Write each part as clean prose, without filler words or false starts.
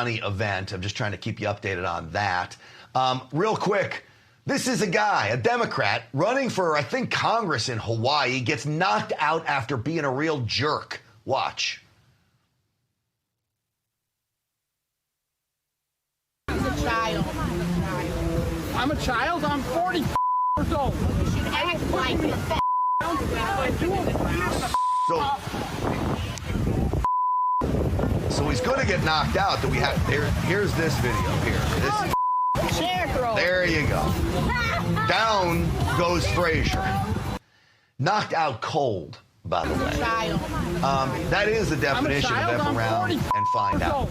Rouhani event. I'm just trying to keep you updated on that. Real quick, this is a guy, a Democrat, running for, I think, Congress in Hawaii, gets knocked out after being a real jerk. Watch. Child. I'm a child? I'm 40 years old. You should act like a So he's going to get knocked out. Do we have here's this video here. There you go. Down goes Frazier. Knocked out cold, by the way. That is the definition of F around and find out.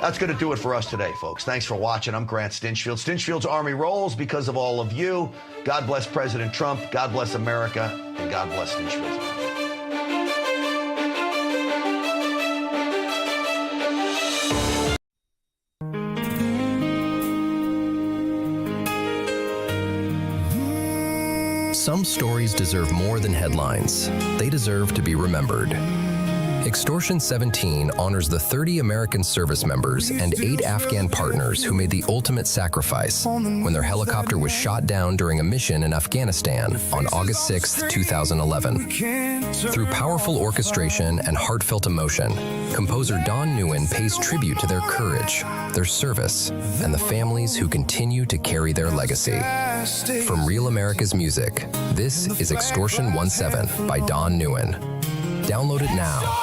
That's going to do it for us today, folks. Thanks for watching. I'm Grant Stinchfield. Stinchfield's Army rolls because of all of you. God bless President Trump. God bless America. And God bless Stinchfield. Some stories deserve more than headlines. They deserve to be remembered. Extortion 17 honors the 30 American service members and 8 Afghan partners who made the ultimate sacrifice when their helicopter was shot down during a mission in Afghanistan on August 6, 2011. Through powerful orchestration and heartfelt emotion, composer Don Nguyen pays tribute to their courage, their service, and the families who continue to carry their legacy. From Real America's Music, this is Extortion 17 by Don Nguyen. Download it now.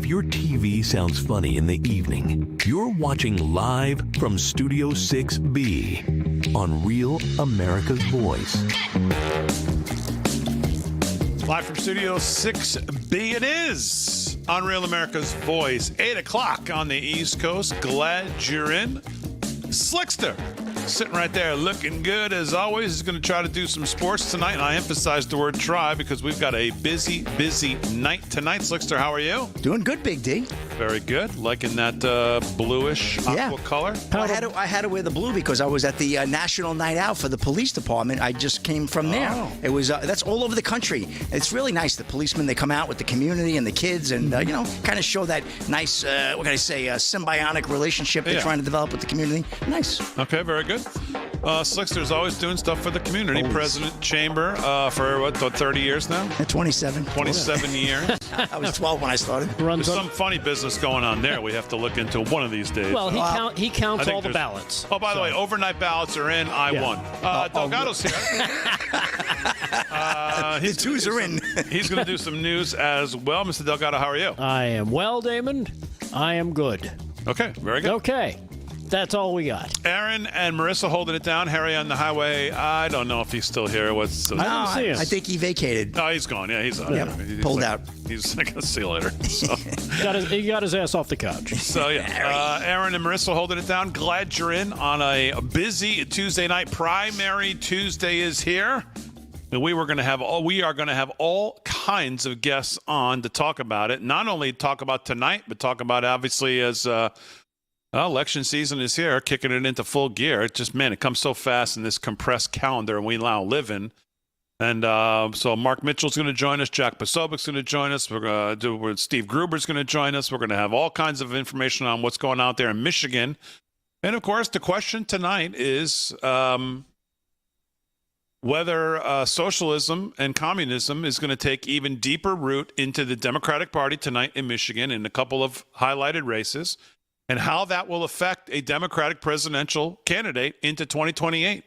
Your TV sounds funny in the evening. You're watching live from Studio 6B on Real America's Voice. Live from Studio 6B it is on Real America's Voice. 8 o'clock on the East Coast. Glad you're in. Slickster sitting right there looking good as always. He's going to try to do some sports tonight, and I emphasize the word try because we've got a busy night tonight. Slickster, how are you? Doing good, Big D. Very good. Liking that bluish aqua color? Well, I had to wear the blue because I was at the National Night Out for the police department. I just came from there. It was that's all over the country. It's really nice. The policemen, they come out with the community and the kids and, kind of show that nice, what can I say, symbiotic relationship they're trying to develop with the community. Nice. Okay, very good. Slickster's always doing stuff for the community. Always. President Chamber for 30 years now? 27. 27 years. I was 12 when I started. There's some funny business going on there we have to look into one of these days. Well, he counts all the ballots. Oh, by the way, overnight ballots are in. I won. Delgado's here. His twos are in. He's going to do some news as well. Mr. Delgado, how are you? I am well, Damon. I am good. Okay, very good. Okay. That's all we got. Aaron and Marissa holding it down. Harry on the highway. I don't know if he's still here. I didn't see him. I think he vacated. Oh, he's gone. Yeah, he's pulled out. He's like, see you later. So. He got his ass off the couch. So, yeah. Aaron and Marissa holding it down. Glad you're in on a busy Tuesday night. Primary Tuesday is here. And we are going to have all kinds of guests on to talk about it. Not only talk about tonight, but talk about obviously as election season is here, kicking it into full gear. It just, man, it comes so fast in this compressed calendar we now live in. And so Mark Mitchell's going to join us. Jack Posobiec's going to join us. Steve Gruber's going to join us. We're going to have all kinds of information on what's going on there in Michigan. And, of course, the question tonight is whether socialism and communism is going to take even deeper root into the Democratic Party tonight in Michigan in a couple of highlighted races, and how that will affect a Democratic presidential candidate into 2028.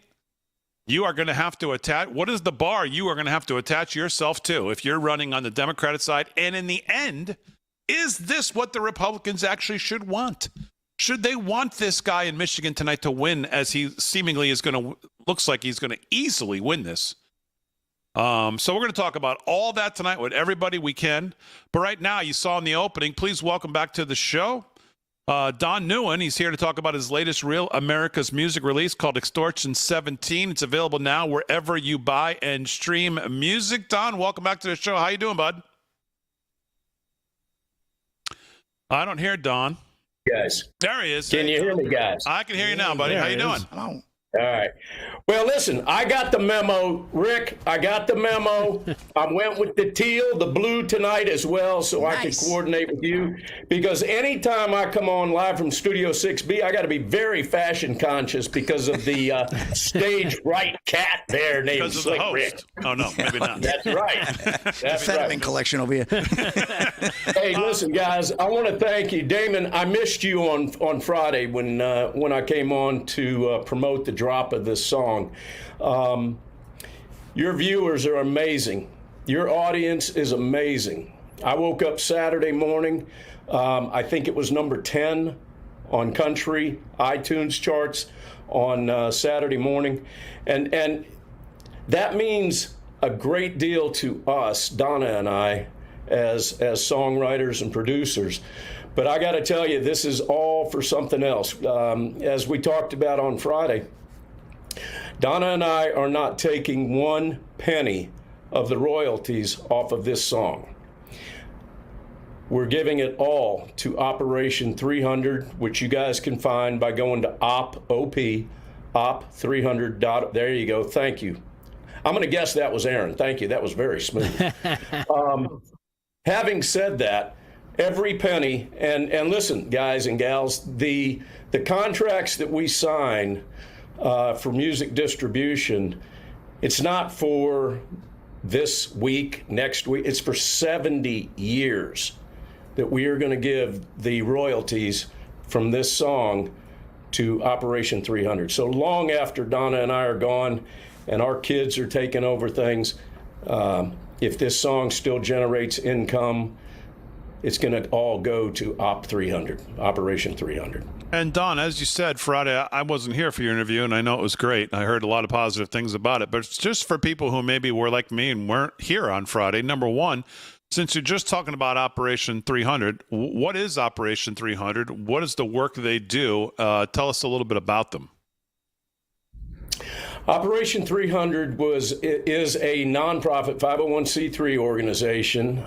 You are going to have to attach, what is the bar you are going to have to attach yourself to if you're running on the Democratic side? And in the end, is this what the Republicans actually should want? Should they want this guy in Michigan tonight to win, as he seemingly is looks like he's going to easily win this? So we're going to talk about all that tonight with everybody we can. But right now, you saw in the opening, please welcome back to the show Don Newen. He's here to talk about his latest Real America's Music release called Extortion 17. It's available now wherever you buy and stream music. Don, welcome back to the show. How you doing, bud? I don't hear Don. Guys. There he is. Can you hear me, guys? I can hear you now, buddy. How you doing? Hello. All right. Well, listen, I got the memo. Rick, I got the memo. I went with the teal, the blue tonight as well, so I could coordinate with you. Because anytime I come on live from Studio 6B, I got to be very fashion conscious because of the stage right cat there named Because of the Slick host. Rick. Oh, no, maybe not. That's right. That's Fetterman right. collection over here. Hey, listen, guys, I want to thank you. Damon, I missed you on Friday when I came on to promote the drop of this song. Your viewers are amazing. Your audience is amazing. I woke up Saturday morning. I think it was number 10 on country iTunes charts on Saturday morning. And that means a great deal to us, Donna and I, as songwriters and producers. But I got to tell you, this is all for something else. As we talked about on Friday, Donna and I are not taking 1 penny of the royalties off of this song. We're giving it all to Operation 300, which you guys can find by going to op300. There you go. Thank you. I'm going to guess that was Aaron. Thank you. That was very smooth. Having said that, every penny, and listen, guys and gals, the contracts that we sign for music distribution, it's not for this week, next week. It's for 70 years that we are going to give the royalties from this song to Operation 300. So long after Donna and I are gone and our kids are taking over things, if this song still generates income, it's going to all go to Operation 300. And Don, as you said, Friday, I wasn't here for your interview, and I know it was great. I heard a lot of positive things about it. But it's just for people who maybe were like me and weren't here on Friday. Number one, since you're just talking about Operation 300, what is Operation 300? What is the work they do? Tell us a little bit about them. Operation 300 is a nonprofit 501c3 organization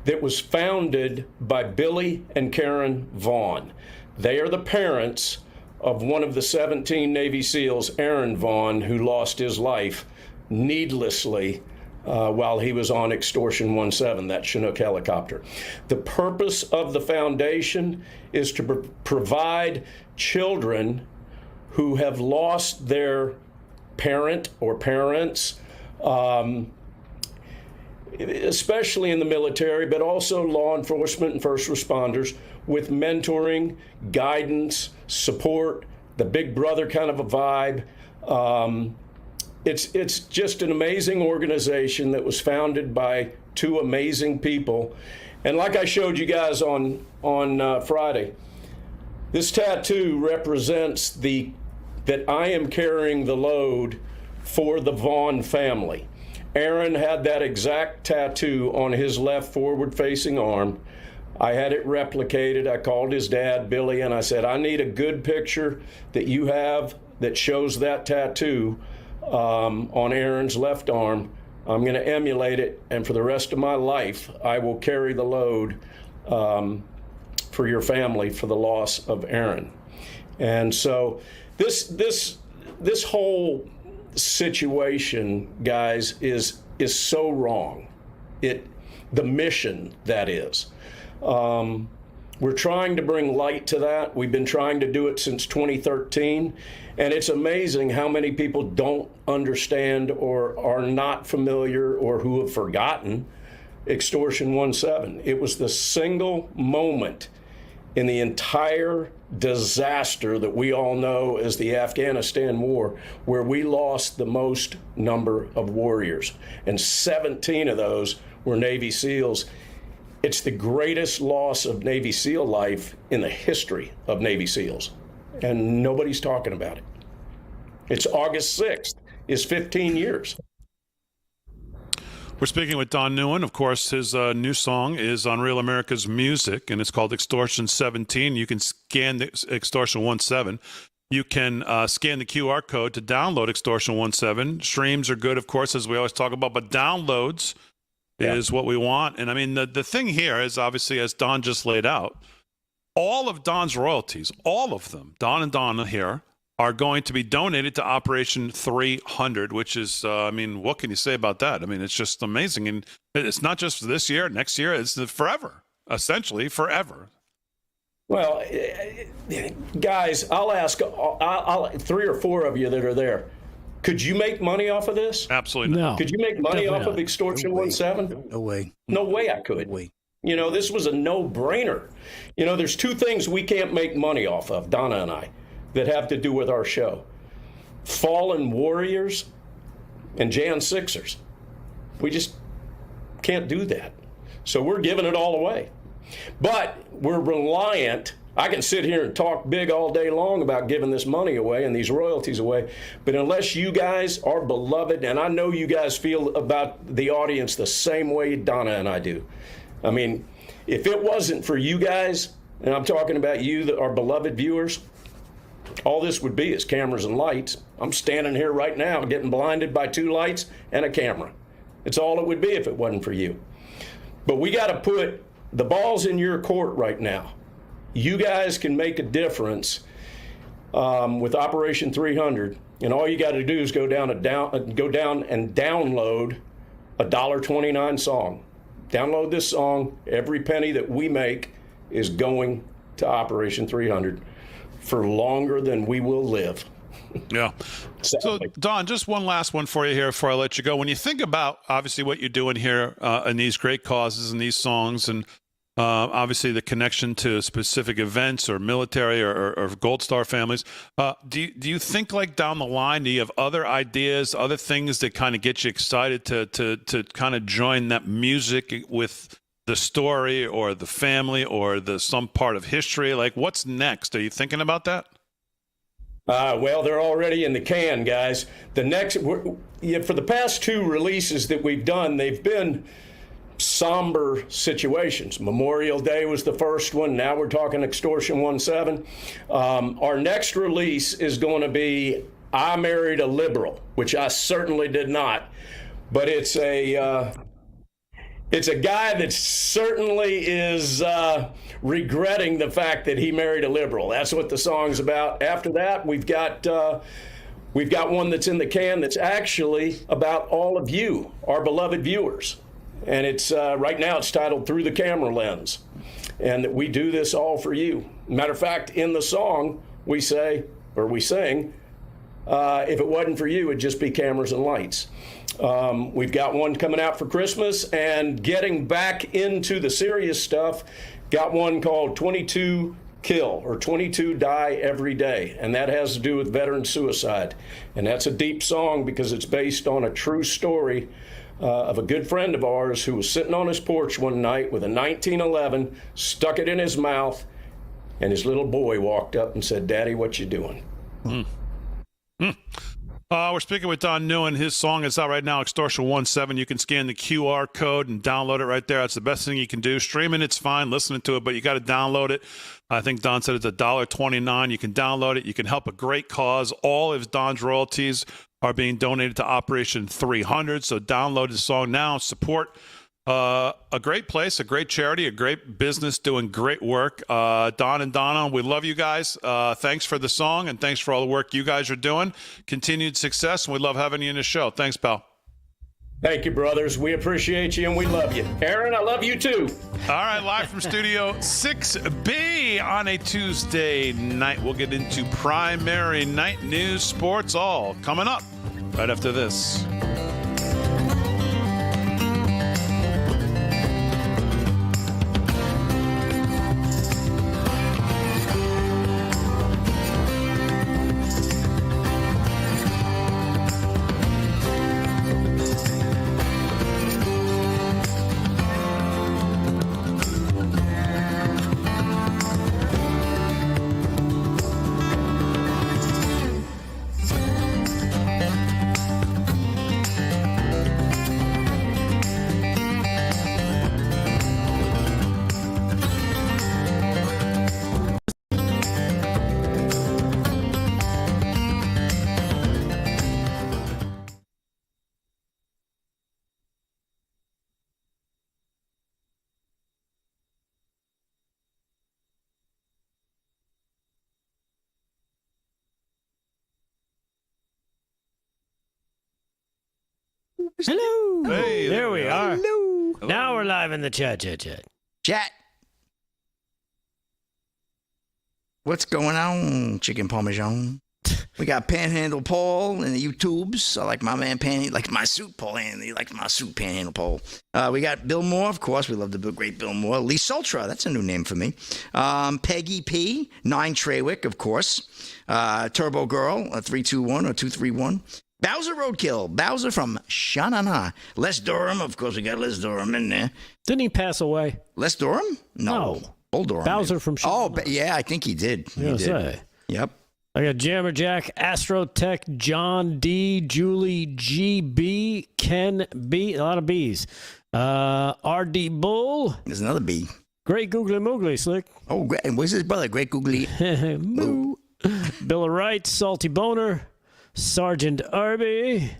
that was founded by Billy and Karen Vaughn. They are the parents of one of the 17 Navy SEALs, Aaron Vaughn, who lost his life needlessly while he was on Extortion 17, that Chinook helicopter. The purpose of the foundation is to provide children who have lost their parent or parents, especially in the military, but also law enforcement and first responders, with mentoring, guidance, support, the big brother kind of a vibe. It's just an amazing organization that was founded by two amazing people. And like I showed you guys on Friday, this tattoo represents that I am carrying the load for the Vaughn family. Aaron had that exact tattoo on his left forward-facing arm. I had it replicated. I called his dad, Billy, and I said, I need a good picture that you have that shows that tattoo on Aaron's left arm. I'm going to emulate it, and for the rest of my life, I will carry the load for your family for the loss of Aaron. And so this whole situation, guys, is so wrong. The mission, that is. We're trying to bring light to that. We've been trying to do it since 2013, and it's amazing how many people don't understand or are not familiar or who have forgotten Extortion 17. It was the single moment in the entire disaster that we all know as the Afghanistan war where we lost the most number of warriors, and 17 of those were Navy SEALs. It's the greatest loss of Navy SEAL life in the history of Navy SEALs, and nobody's talking about it. It's August 6th, is 15 years. We're speaking with Don Newen. Of course, his new song is on Real America's Music, and it's called Extortion 17. You can scan the Extortion 17. You can scan the QR code to download Extortion 17. Streams are good, of course, as we always talk about, but downloads is what we want. And I mean, the thing here is obviously, as Don just laid out, all of Don's royalties, all of them, Don and Donna here, are going to be donated to Operation 300, which is, I mean, what can you say about that? I mean, it's just amazing. And it's not just this year, next year, it's forever, essentially forever. Well, guys, I'll ask 3 or 4 of you that are there. Could you make money off of this? Absolutely not. No. Could you make money off of Extortion 17? No way. No way I could. No way. You know, this was a no-brainer. You know, there's 2 things we can't make money off of, Donna and I, that have to do with our show. Fallen Warriors and Jan Sixers. We just can't do that. So we're giving it all away. But we're reliant. I can sit here and talk big all day long about giving this money away and these royalties away, but unless you guys are beloved, and I know you guys feel about the audience the same way Donna and I do. I mean, if it wasn't for you guys, and I'm talking about you, our beloved viewers, all this would be is cameras and lights. I'm standing here right now getting blinded by 2 lights and a camera. It's all it would be if it wasn't for you. But we got to put the ball's in your court right now. You guys can make a difference with Operation 300, and all you got to do is go down and download a $1.29 song. Download this song. Every penny that we make is going to Operation 300 for longer than we will live. Yeah. So, Don, just one last one for you here before I let you go. When you think about, obviously, what you're doing here in these great causes and these songs, and obviously the connection to specific events or military or Gold Star families, do you think, like, down the line, do you have other ideas, other things that kind of get you excited to kind of join that music with the story or the family or some part of history? Like, what's next? Are you thinking about that? Well, they're already in the can, guys. The next, for the past 2 releases that we've done, they've been somber situations. Memorial Day was the first one. Now we're talking Extortion 17. Our next release is going to be I Married a Liberal, which I certainly did not. But it's a guy that certainly is regretting the fact that he married a liberal. That's what the song's about. After that, we've got one that's in the can that's actually about all of you, our beloved viewers. And it's right now it's titled Through the Camera Lens. And that we do this all for you. Matter of fact, in the song, we sing, if it wasn't for you, it'd just be cameras and lights. We've got one coming out for Christmas, and getting back into the serious stuff, got one called 22 Kill or 22 Die Every Day, and that has to do with veteran suicide. And that's a deep song because it's based on a true story of a good friend of ours who was sitting on his porch one night with a 1911, stuck it in his mouth, and his little boy walked up and said, "Daddy, what you doing?" We're speaking with Don Newen. His song is out right now, Extortion 17. You can scan the QR code and download it right there. That's the best thing you can do. Streaming, it's fine. Listening to it, but you got to download it. I think Don said it's $1.29. You can download it. You can help a great cause. All of Don's royalties are being donated to Operation 300. So download the song now. Support a great place, a great charity, a great business doing great work. Don and Donna, we love you guys. Thanks for the song, and thanks for all the work you guys are doing. Continued success, and we love having you in the show. Thanks, pal. Thank you, brothers. We appreciate you, and we love you. Aaron, I love you too. All right, live from Studio 6B on a Tuesday night. We'll get into primary night news, sports, all coming up right after this. Hello. Hey, there we are. Hello. Now we're live in the chat. Chat. What's going on, Chicken Parmesan? We got Panhandle Paul in the YouTubes. I like my man Panhandle, like my suit, Paul Hanley, like my suit, Panhandle Paul. We got Bill Moore, of course. We love the great Bill Moore. Lee Sultra, that's a new name for me. Peggy P, 9 Treywick, of course. Turbo Girl, 321 or 231. Bowser Roadkill, Bowser from Shanana. Les Durham, of course, we got Les Durham in there. Didn't he pass away? Les Durham? No. Old Durham. Bowser from Shanana. Oh, yeah, I think he did. He did. Yep. I got Jammer Jack, Astrotech, John D, Julie GB, Ken B, a lot of B's. RD Bull. There's another B. Great Googly Moogly, Slick. Oh, great. And where's his brother? Great Googly. Moo. Bill Wright, Salty Boner, Sergeant Arby,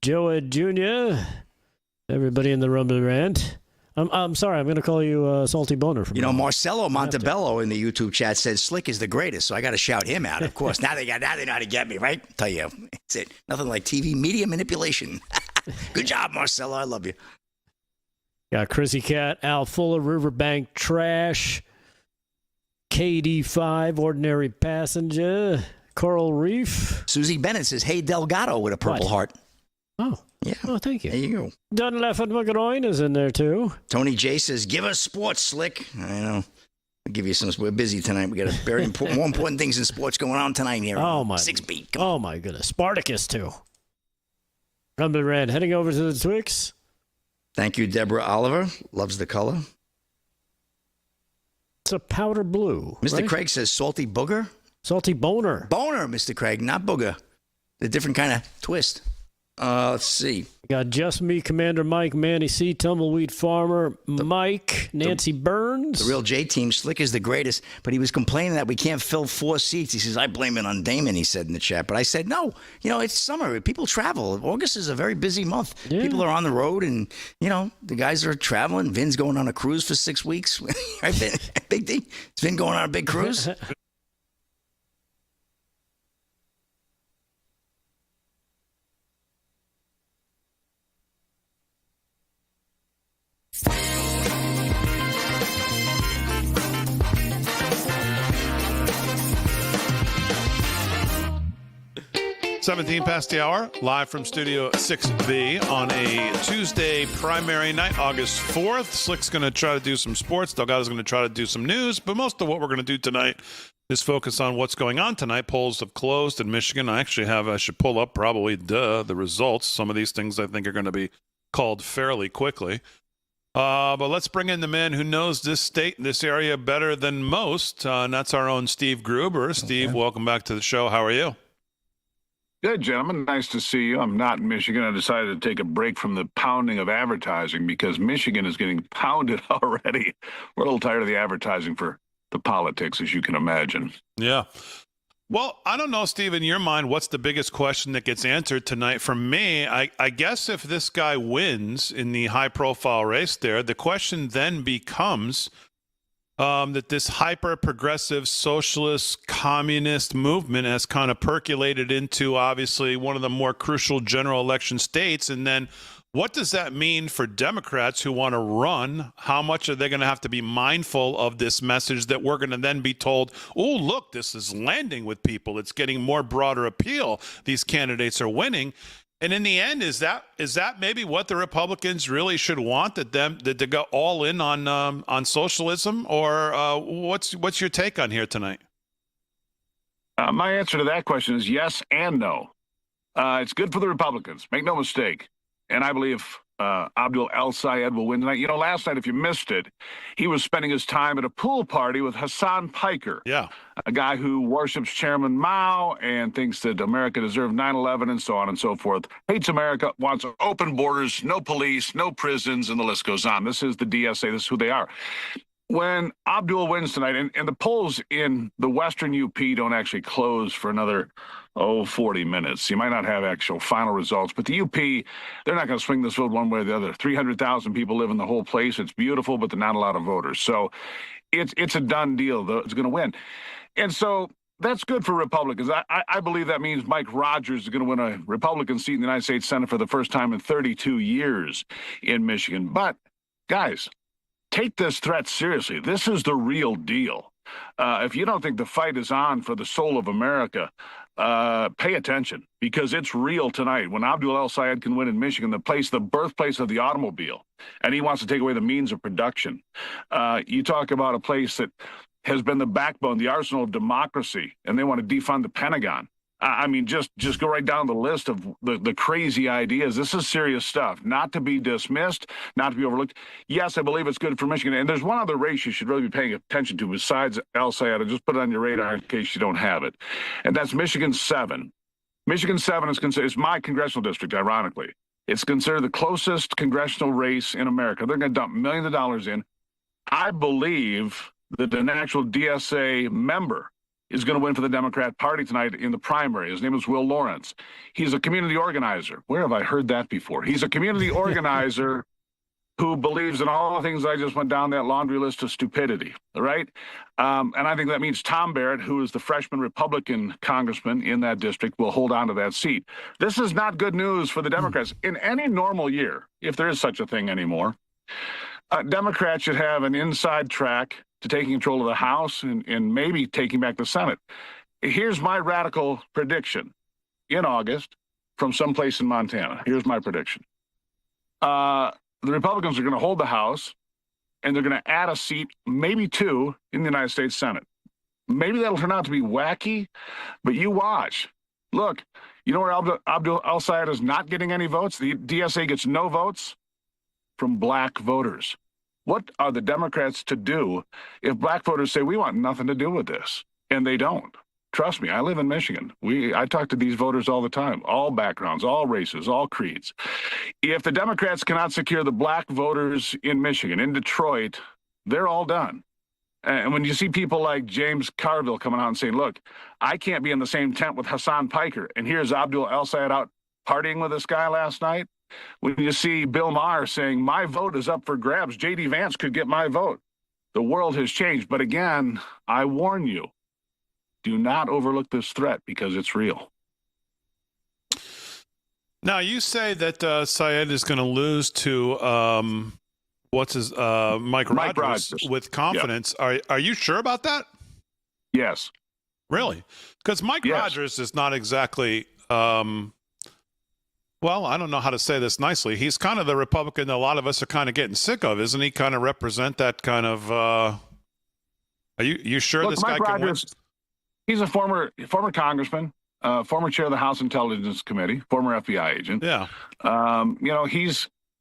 Joe Jr., everybody in the Rumble Rant. I'm sorry, I'm going to call you Salty Boner. From Marcelo Montebello in the YouTube chat said Slick is the greatest, so I got to shout him out. Of course, now they know how to get me, right? Tell you, it's it. Nothing like TV media manipulation. Good job, Marcelo. I love you. Got Chrissy Cat, Al Fuller, Riverbank Trash, KD5, Ordinary Passenger, Coral Reef. Susie Bennett says, "Hey Delgado" with a purple heart. Oh. Yeah. Oh, thank you. There you go. Dunlap and McGroin is in there, too. Tony J says, "Give us sports, Slick." I know. I'll give you some. We're busy tonight. We got very important, more important things in sports going on tonight here. Oh, my. 6 beat. Oh, my goodness. Spartacus, too. Rumble Red heading over to the Twix. Thank you, Deborah Oliver. Loves the color. It's a powder blue. Mr. Right? Craig says, "Salty Booger." Salty Boner. Boner, Mr. Craig, not Booger. A different kind of twist. Let's see. Got Just Me, Commander Mike, Manny C, Tumbleweed Farmer, Mike, Nancy Burns. The real J team, Slick is the greatest, but he was complaining that we can't fill 4 seats. He says, "I blame it on Damon," he said in the chat. But I said, no, it's summer. People travel. August is a very busy month. Yeah. People are on the road, and, the guys are traveling. Vin's going on a cruise for 6 weeks. Right, Vin? Big D? Is Vin going on a big cruise? $17 past the hour, live from Studio 6B on a Tuesday primary night, August 4th. Slick's going to try to do some sports. Delgado's going to try to do some news. But most of what we're going to do tonight is focus on what's going on tonight. Polls have closed in Michigan. I should pull up probably the results. Some of these things I think are going to be called fairly quickly. But let's bring in the man who knows this state and this area better than most. And that's our own Steve Gruber. Steve, welcome back to the show. How are you? Good, gentlemen. Nice to see you. I'm not in Michigan. I decided to take a break from the pounding of advertising because Michigan is getting pounded already. We're a little tired of the advertising for the politics, as you can imagine. Yeah. Well, I don't know, Steve, in your mind, what's the biggest question that gets answered tonight? For me, I guess if this guy wins in the high-profile race there, the question then becomes that this hyper-progressive socialist communist movement has kind of percolated into, obviously, one of the more crucial general election states. And then what does that mean for Democrats who want to run? How much are they going to have to be mindful of this message that we're going to then be told, oh, look, this is landing with people. It's getting more broader appeal. These candidates are winning. And in the end, is that maybe what the Republicans really should want, that to go all in on socialism, or what's your take on here tonight? My answer to that question is yes and no. It's good for the Republicans. Make no mistake. And I believe Abdul El-Sayed will win tonight. Last night, if you missed it, he was spending his time at a pool party with Hassan Piker, a guy who worships Chairman Mao and thinks that America deserved 9/11 and so on and so forth. Hates America, wants open borders, no police, no prisons, and the list goes on. This is the DSA. This is who they are. When Abdul wins tonight, and the polls in the Western UP don't actually close for another 40 minutes. You might not have actual final results, but the UP, they're not going to swing this vote one way or the other. 300,000 people live in the whole place. It's beautiful, but they're not a lot of voters. So it's a done deal, though. It's going to win. And so that's good for Republicans. I believe that means Mike Rodgers is going to win a Republican seat in the United States Senate for the first time in 32 years in Michigan. But, guys, take this threat seriously. This is the real deal. If you don't think the fight is on for the soul of America, pay attention, because it's real tonight. When Abdul El-Sayed can win in Michigan, the birthplace of the automobile, and he wants to take away the means of production. You talk about a place that has been the backbone, the arsenal of democracy, and they want to defund the Pentagon. I mean, just go right down the list of the crazy ideas. This is serious stuff, not to be dismissed, not to be overlooked. Yes, I believe it's good for Michigan. And there's one other race you should really be paying attention to besides El-Sayed. Just put it on your radar in case you don't have it. And that's Michigan 7. Michigan 7 is my congressional district, ironically. It's considered the closest congressional race in America. They're going to dump millions of dollars in. I believe that an actual DSA member is going to win for the Democrat Party tonight in the primary. His name is Will Lawrence. He's a community organizer. Where have I heard that before? He's a community organizer who believes in all the things I just went down that laundry list of stupidity, right? And I think that means Tom Barrett, who is the freshman Republican congressman in that district, will hold on to that seat. This is not good news for the Democrats. In any normal year, if there is such a thing anymore, Democrats should have an inside track to taking control of the House and maybe taking back the Senate. Here's my radical prediction in August from someplace in Montana. Here's my prediction. The Republicans are going to hold the House, and they're going to add a seat, maybe 2, in the United States Senate. Maybe that'll turn out to be wacky, but you watch. Look, you know where Abdul El-Sayed is not getting any votes? The DSA gets no votes from black voters. What are the Democrats to do if black voters say, we want nothing to do with this? And they don't. Trust me, I live in Michigan. I talk to these voters all the time, all backgrounds, all races, all creeds. If the Democrats cannot secure the black voters in Michigan, in Detroit, they're all done. And when you see people like James Carville coming out and saying, look, I can't be in the same tent with Hassan Piker, and here's Abdul El-Sayed out partying with this guy last night. When you see Bill Maher saying, my vote is up for grabs, J.D. Vance could get my vote. The world has changed. But again, I warn you, do not overlook this threat because it's real. Now, you say that Syed is going to lose to Mike Rodgers with confidence. Yep. Are you sure about that? Yes. Really? Because Mike Rodgers is not exactly well, I don't know how to say this nicely. He's kind of the Republican that a lot of us are kind of getting sick of, isn't he? Kind of represent that kind of. Are you sure this guy can win? He's a former congressman, former chair of the House Intelligence Committee, former FBI agent. Yeah.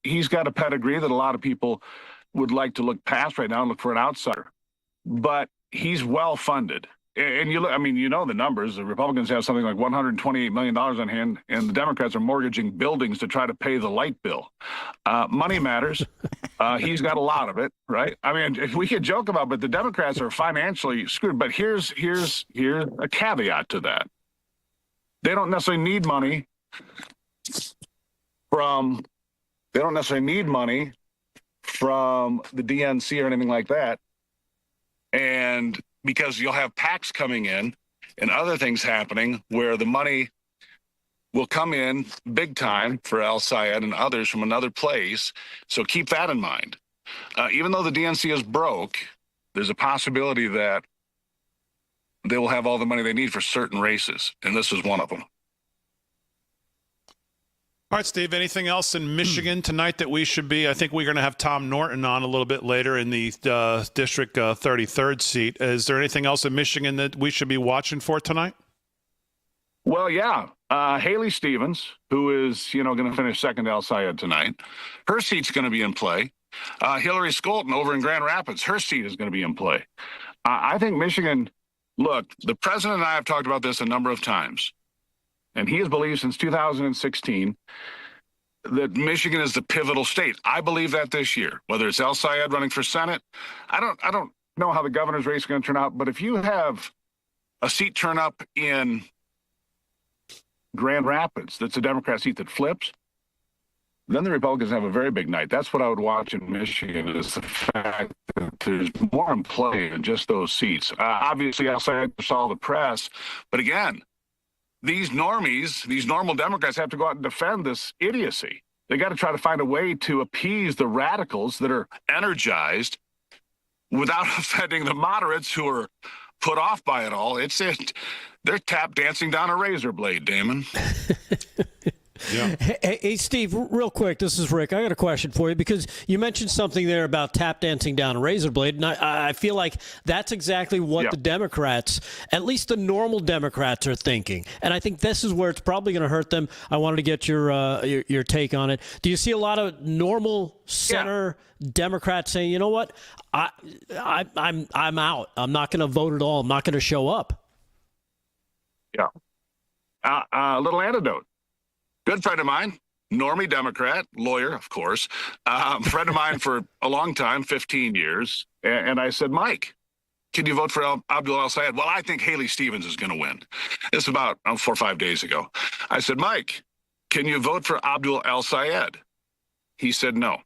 He's got a pedigree that a lot of people would like to look past right now and look for an outsider. But he's well funded. And you know the numbers. The Republicans have something like $128 million on hand, and the Democrats are mortgaging buildings to try to pay the light bill. Money matters. He's got a lot of it, right? I mean, we could joke about it, but the Democrats are financially screwed. But here's a caveat to that. They don't necessarily need money from the DNC or anything like that. And because you'll have PACs coming in and other things happening where the money will come in big time for El-Sayed and others from another place. So keep that in mind. Even though the DNC is broke, there's a possibility that they will have all the money they need for certain races. And this is one of them. All right, Steve, anything else in Michigan tonight that we should be? I think we're going to have Tom Norton on a little bit later in the District 33rd seat. Is there anything else in Michigan that we should be watching for tonight? Well, yeah. Haley Stevens, who is, going to finish second to El-Sayed tonight. Her seat's going to be in play. Hillary Skolton over in Grand Rapids, her seat is going to be in play. I think Michigan, look, the president and I have talked about this a number of times. And he has believed since 2016 that Michigan is the pivotal state. I believe that this year, whether it's El-Sayed running for Senate. I don't know how the governor's race is going to turn out, but if you have a seat turn up in Grand Rapids that's a Democrat seat that flips, then the Republicans have a very big night. That's what I would watch in Michigan, is the fact that there's more in play than just those seats. Obviously, El-Sayed saw the press, but again, these normies, these normal Democrats have to go out and defend this idiocy. They got to try to find a way to appease the radicals that are energized without offending the moderates who are put off by it all. They're tap dancing down a razor blade, Damon. Yeah. Hey, Steve, real quick, this is Rick. I got a question for you because you mentioned something there about tap dancing down a razor blade, and I feel like that's exactly what the Democrats, at least the normal Democrats, are thinking. And I think this is where it's probably going to hurt them. I wanted to get your take on it. Do you see a lot of normal center Democrats saying, you know what, I'm out. I'm not going to vote at all. I'm not going to show up. Yeah. A little antidote. Good friend of mine, normie Democrat, lawyer, of course, friend of mine for a long time, 15 years. And I said, Mike, can you vote for Abdul El-Sayed? Well, I think Haley Stevens is going to win. This is about 4 or 5 days ago. I said, Mike, can you vote for Abdul El-Sayed? He said, no,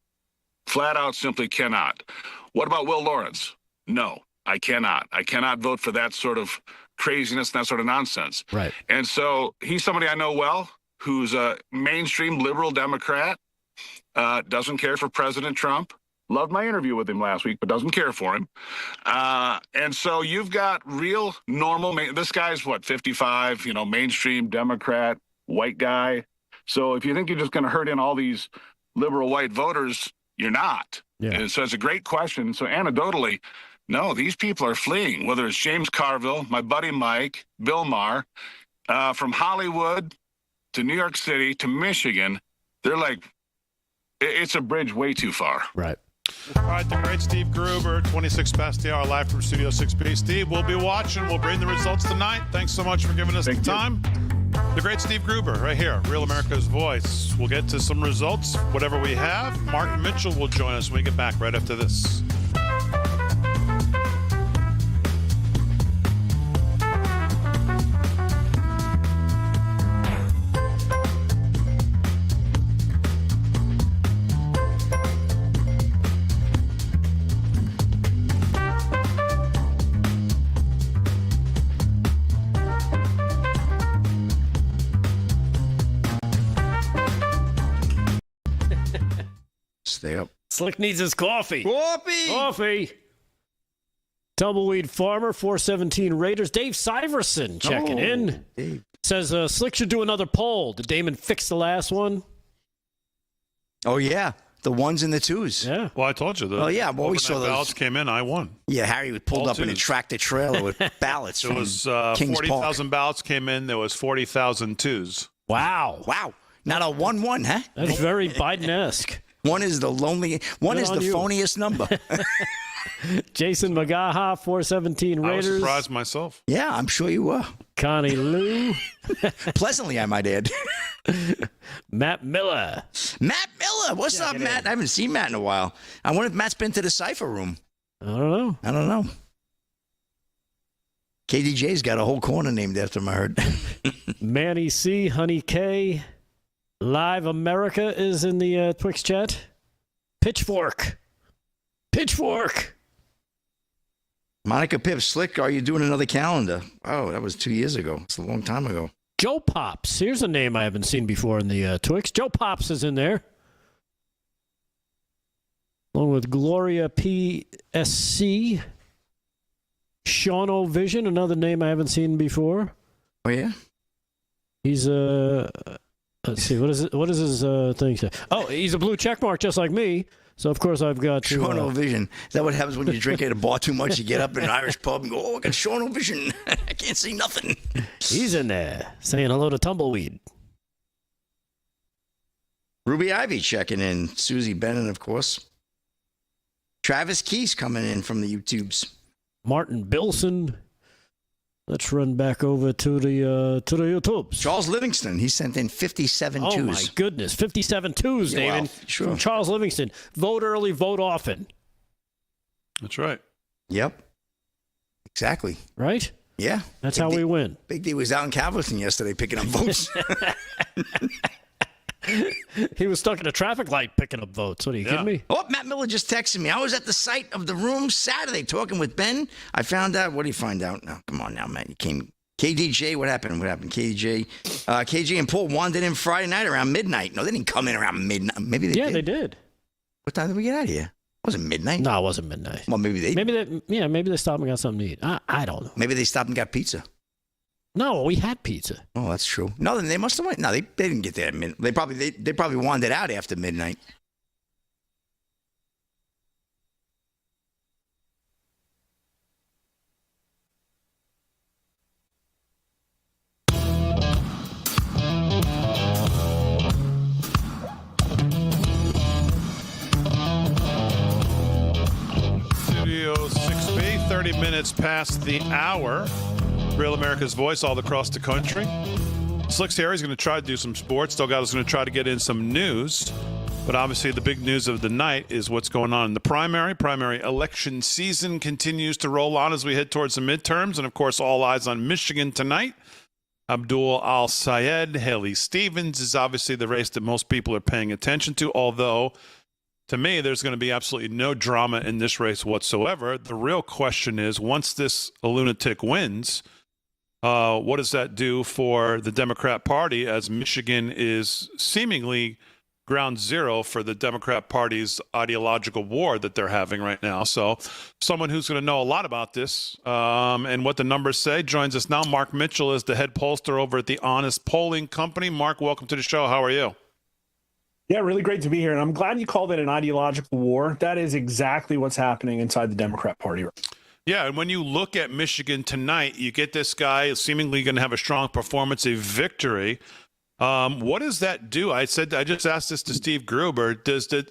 flat out, simply cannot. What about Will Lawrence? No, I cannot. I cannot vote for that sort of craziness and that sort of nonsense. Right. And so he's somebody I know well, who's a mainstream liberal Democrat, doesn't care for President Trump. Loved my interview with him last week, but doesn't care for him. And so you've got real normal, this guy's 55, mainstream Democrat, white guy. So if you think you're just going to hurt in all these liberal white voters, you're not. Yeah. And so it's a great question. So anecdotally, no, these people are fleeing, whether it's James Carville, my buddy Mike, Bill Maher, from Hollywood to New York City to Michigan. They're like, it's a bridge way too far. Right. All right, the great Steve Gruber, 26 past the hour, live from Studio 6B. Steve, we'll be watching. We'll bring the results tonight. Thanks so much for giving us the time. The great Steve Gruber, right here, Real America's Voice. We'll get to some results, whatever we have. Martin Mitchell will join us when we get back right after this. Stay up. Slick needs his coffee. Coffee. Tumbleweed Farmer, 417 Raiders. Dave Syverson checking in. Dave. Says Slick should do another poll. Did Damon fix the last one? Oh, yeah. The ones and the twos. Yeah. Well, I told you. We saw those. Ballots came in. I won. Yeah, Harry pulled All up in a twos. tractor trailer with ballots There from was Kings 40,000 ballots came in. There was 40,000 twos. Wow. Wow. Not a 1-1, huh? That's very Biden-esque. One is the lonely. One Good is on the you. phoniest number. Jason Magaha, 417 I was Raiders. surprised myself. Yeah, I'm sure you were. Connie Lou. Pleasantly, I might add. Matt Miller. Matt Miller. What's up, Matt? I haven't seen Matt in a while. I wonder if Matt's been to the Cypher room. I don't know. KDJ's got a whole corner named after him, I heard. Manny C, Honey K. Live America is in the Twix chat. Pitchfork. Monica Pipp, Slick, are you doing another calendar? Oh, that was 2 years ago. It's a long time ago. Joe Pops. Here's a name I haven't seen before in the Twix. Joe Pops is in there. Along with Gloria PSC. Sean O'Vision, another name I haven't seen before. Oh, yeah? He's let's see, what is his thing say? Oh, he's a blue checkmark just like me. So, of course, I've got to... Sean O'Vision. Is that what happens when you drink at a bar too much? You get up in an Irish pub and go, oh, I got Sean O'Vision. I can't see nothing. He's in there saying hello to Tumbleweed. Ruby Ivy checking in. Susie Bennett, of course. Travis Keys coming in from the YouTubes. Martin Bilson. Let's run back over to the YouTubes. Charles Livingston, he sent in 57 twos. Oh, my goodness. 57 twos, Yeah, David. well, sure. From Charles Livingston. Vote early, vote often. That's right. Yep. Exactly. Right? Yeah. That's how we win. Big D was out in Calverton yesterday picking up votes. He was stuck at a traffic light picking up votes. What are you kidding me? Oh, Matt Miller just texted me. I was at the site of the room Saturday talking with Ben. I found out. What did you find out? No, come on now, Matt. You came. KDJ, what happened? What happened? KJ and Paul wandered in Friday night around midnight. No, they didn't come in around midnight. Maybe they did. Yeah, they did. What time did we get out of here? Wasn't midnight? No, it wasn't midnight. Well, maybe they stopped and got something to eat. I don't know. Maybe they stopped and got pizza. No, we had pizza. Oh, that's true. No, then they must have went. No, they didn't get there at midnight. They probably wandered out after midnight. Studio 6B, 30 minutes past the hour. Real America's Voice all across the country. Slick's here. He's going to try to do some sports. Delgado's going to try to get in some news. But obviously the big news of the night is what's going on in the primary. Primary election season continues to roll on as we head towards the midterms. And, of course, all eyes on Michigan tonight. Abdul El-Sayed, Haley Stevens is obviously the race that most people are paying attention to, although to me, there's going to be absolutely no drama in this race whatsoever. The real question is, once this lunatic wins, what does that do for the Democrat Party, as Michigan is seemingly ground zero for the Democrat Party's ideological war that they're having right now? So someone who's going to know a lot about this and what the numbers say joins us now. Mark Mitchell is the head pollster over at the Honest Polling Company. Mark, welcome to the show. How are you? Yeah, really great to be here. And I'm glad you called it an ideological war. That is exactly what's happening inside the Democrat Party. Yeah, and when you look at Michigan tonight, you get this guy seemingly going to have a strong performance, a victory. What does that do? I just asked this to Steve Gruber. Does the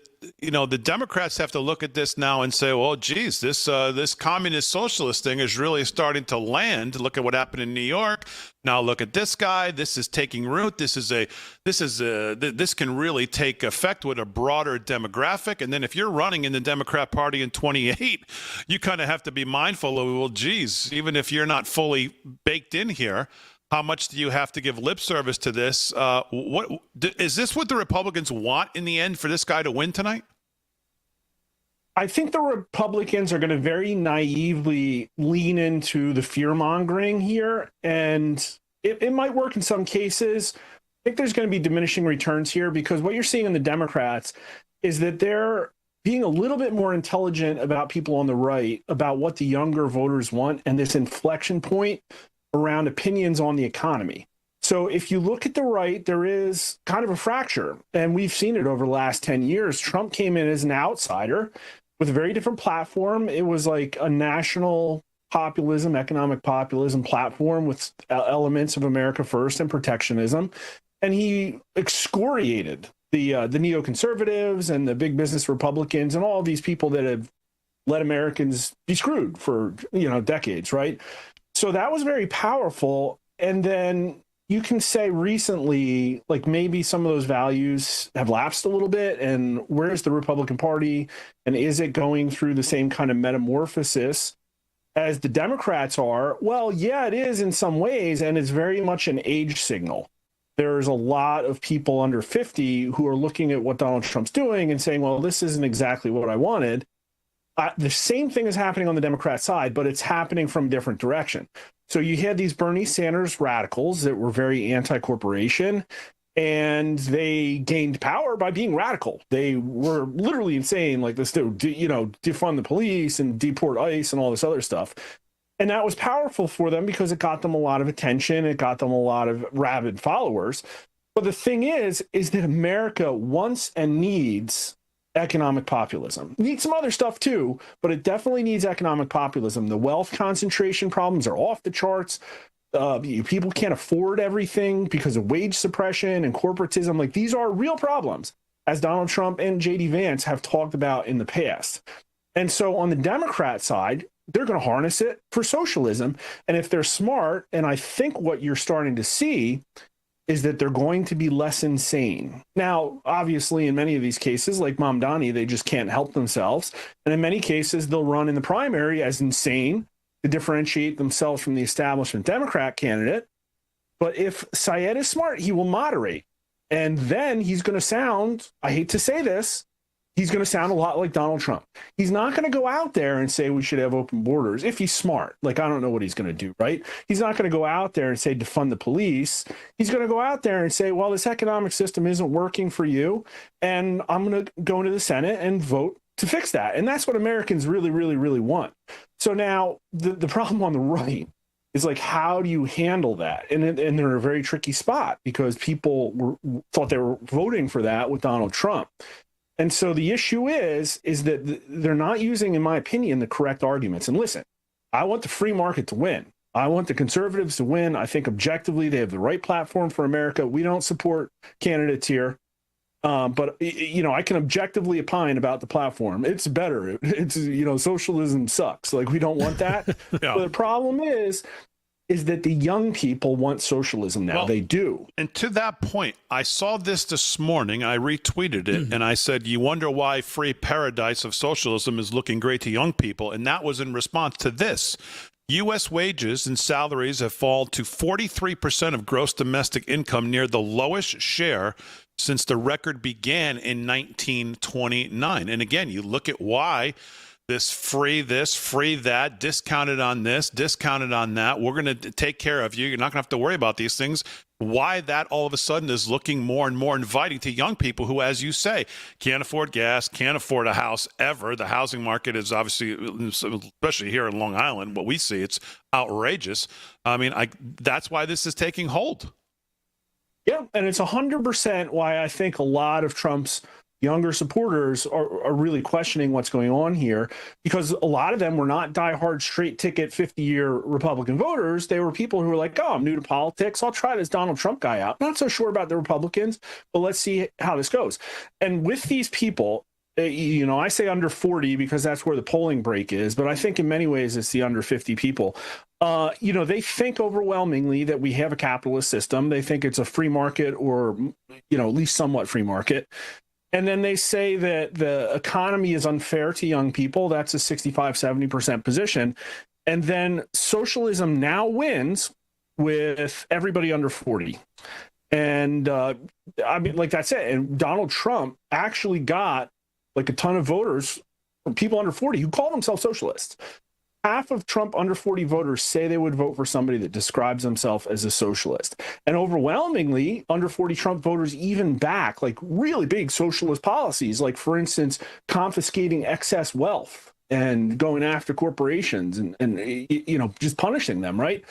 Democrats have to look at this now and say, well, geez, this communist socialist thing is really starting to land. Look at what happened in New York. Now look at this guy. This is taking root. This can really take effect with a broader demographic. And then if you're running in the Democrat Party in 28, you kind of have to be mindful of, well, geez, even if you're not fully baked in here, how much do you have to give lip service to this? Is this what the Republicans want in the end, for this guy to win tonight? I think the Republicans are going to very naively lean into the fear-mongering here, and it might work in some cases. I think there's going to be diminishing returns here, because what you're seeing in the Democrats is that they're being a little bit more intelligent about people on the right, about what the younger voters want, and this inflection point around opinions on the economy. So if you look at the right, there is kind of a fracture, and we've seen it over the last 10 years. Trump came in as an outsider with a very different platform. It was like a national populism, economic populism platform with elements of America First and protectionism. And he excoriated the neoconservatives and the big business Republicans and all these people that have let Americans be screwed for, decades, right? So that was very powerful. And then you can say recently, like, maybe some of those values have lapsed a little bit. And where's the Republican Party? And is it going through the same kind of metamorphosis as the Democrats are? Well, yeah, it is in some ways. And it's very much an age signal. There's a lot of people under 50 who are looking at what Donald Trump's doing and saying, well, this isn't exactly what I wanted. The same thing is happening on the Democrat side, but it's happening from a different direction. So you had these Bernie Sanders radicals that were very anti-corporation, and they gained power by being radical. They were literally saying, like, this, defund the police and deport ICE and all this other stuff. And that was powerful for them because it got them a lot of attention. It got them a lot of rabid followers. But the thing is that America wants and needs economic populism. It needs some other stuff too, but it definitely needs economic populism. The wealth concentration problems are off the charts. People can't afford everything because of wage suppression and corporatism. Like, these are real problems, as Donald Trump and J.D. Vance have talked about in the past. And so on the Democrat side, they're going to harness it for socialism. And if they're smart, and I think what you're starting to see is that they're going to be less insane. Now, obviously, in many of these cases, like Mamdani, they just can't help themselves. And in many cases, they'll run in the primary as insane to differentiate themselves from the establishment Democrat candidate. But if Sayed is smart, he will moderate. And then he's going to sound, I hate to say this, he's going to sound a lot like Donald Trump. He's not going to go out there and say we should have open borders if he's smart. Like, I don't know what he's going to do, right? He's not going to go out there and say defund the police. He's going to go out there and say, well, this economic system isn't working for you, and I'm going to go into the Senate and vote to fix that. And that's what Americans really, really, really want. So now the problem on the right is like, how do you handle that? And they're in a very tricky spot because people thought they were voting for that with Donald Trump. And so the issue is that they're not using, in my opinion, the correct arguments. And listen, I want the free market to win. I want the conservatives to win. I think objectively they have the right platform for America. We don't support candidates here. But, you know, I can objectively opine about the platform. It's better. It's, you know, socialism sucks. Like, we don't want that. Yeah. But the problem is that the young people want socialism now. Well, they do. And to that point, I saw this morning. I retweeted it, and I said, you wonder why free paradise of socialism is looking great to young people. And that was in response to this. U.S. wages and salaries have fallen to 43% of gross domestic income, near the lowest share since the record began in 1929. And again, you look at why this, free that, discounted on this, discounted on that. We're going to take care of you. You're not going to have to worry about these things. Why that all of a sudden is looking more and more inviting to young people who, as you say, can't afford gas, can't afford a house ever. The housing market is obviously, especially here in Long Island, what we see, it's outrageous. I mean, that's why this is taking hold. Yeah, and it's 100% why I think a lot of Trump's younger supporters are really questioning what's going on here, because a lot of them were not diehard straight ticket 50-year Republican voters. They were people who were like, oh, I'm new to politics. I'll try this Donald Trump guy out. Not so sure about the Republicans, but let's see how this goes. And with these people, you know, I say under 40 because that's where the polling break is, but I think in many ways it's the under 50 people. You know, they think overwhelmingly that we have a capitalist system. They think it's a free market, or, you know, at least somewhat free market. And then they say that the economy is unfair to young people. That's a 65, 70% position. And then socialism now wins with everybody under 40. And I mean, like, that's it. And Donald Trump actually got like a ton of voters from people under 40 who call themselves socialists. Half of Trump under 40 voters say they would vote for somebody that describes himself as a socialist. And overwhelmingly, under 40 Trump voters even back like really big socialist policies, like, for instance, confiscating excess wealth and going after corporations and you know, just punishing them, right?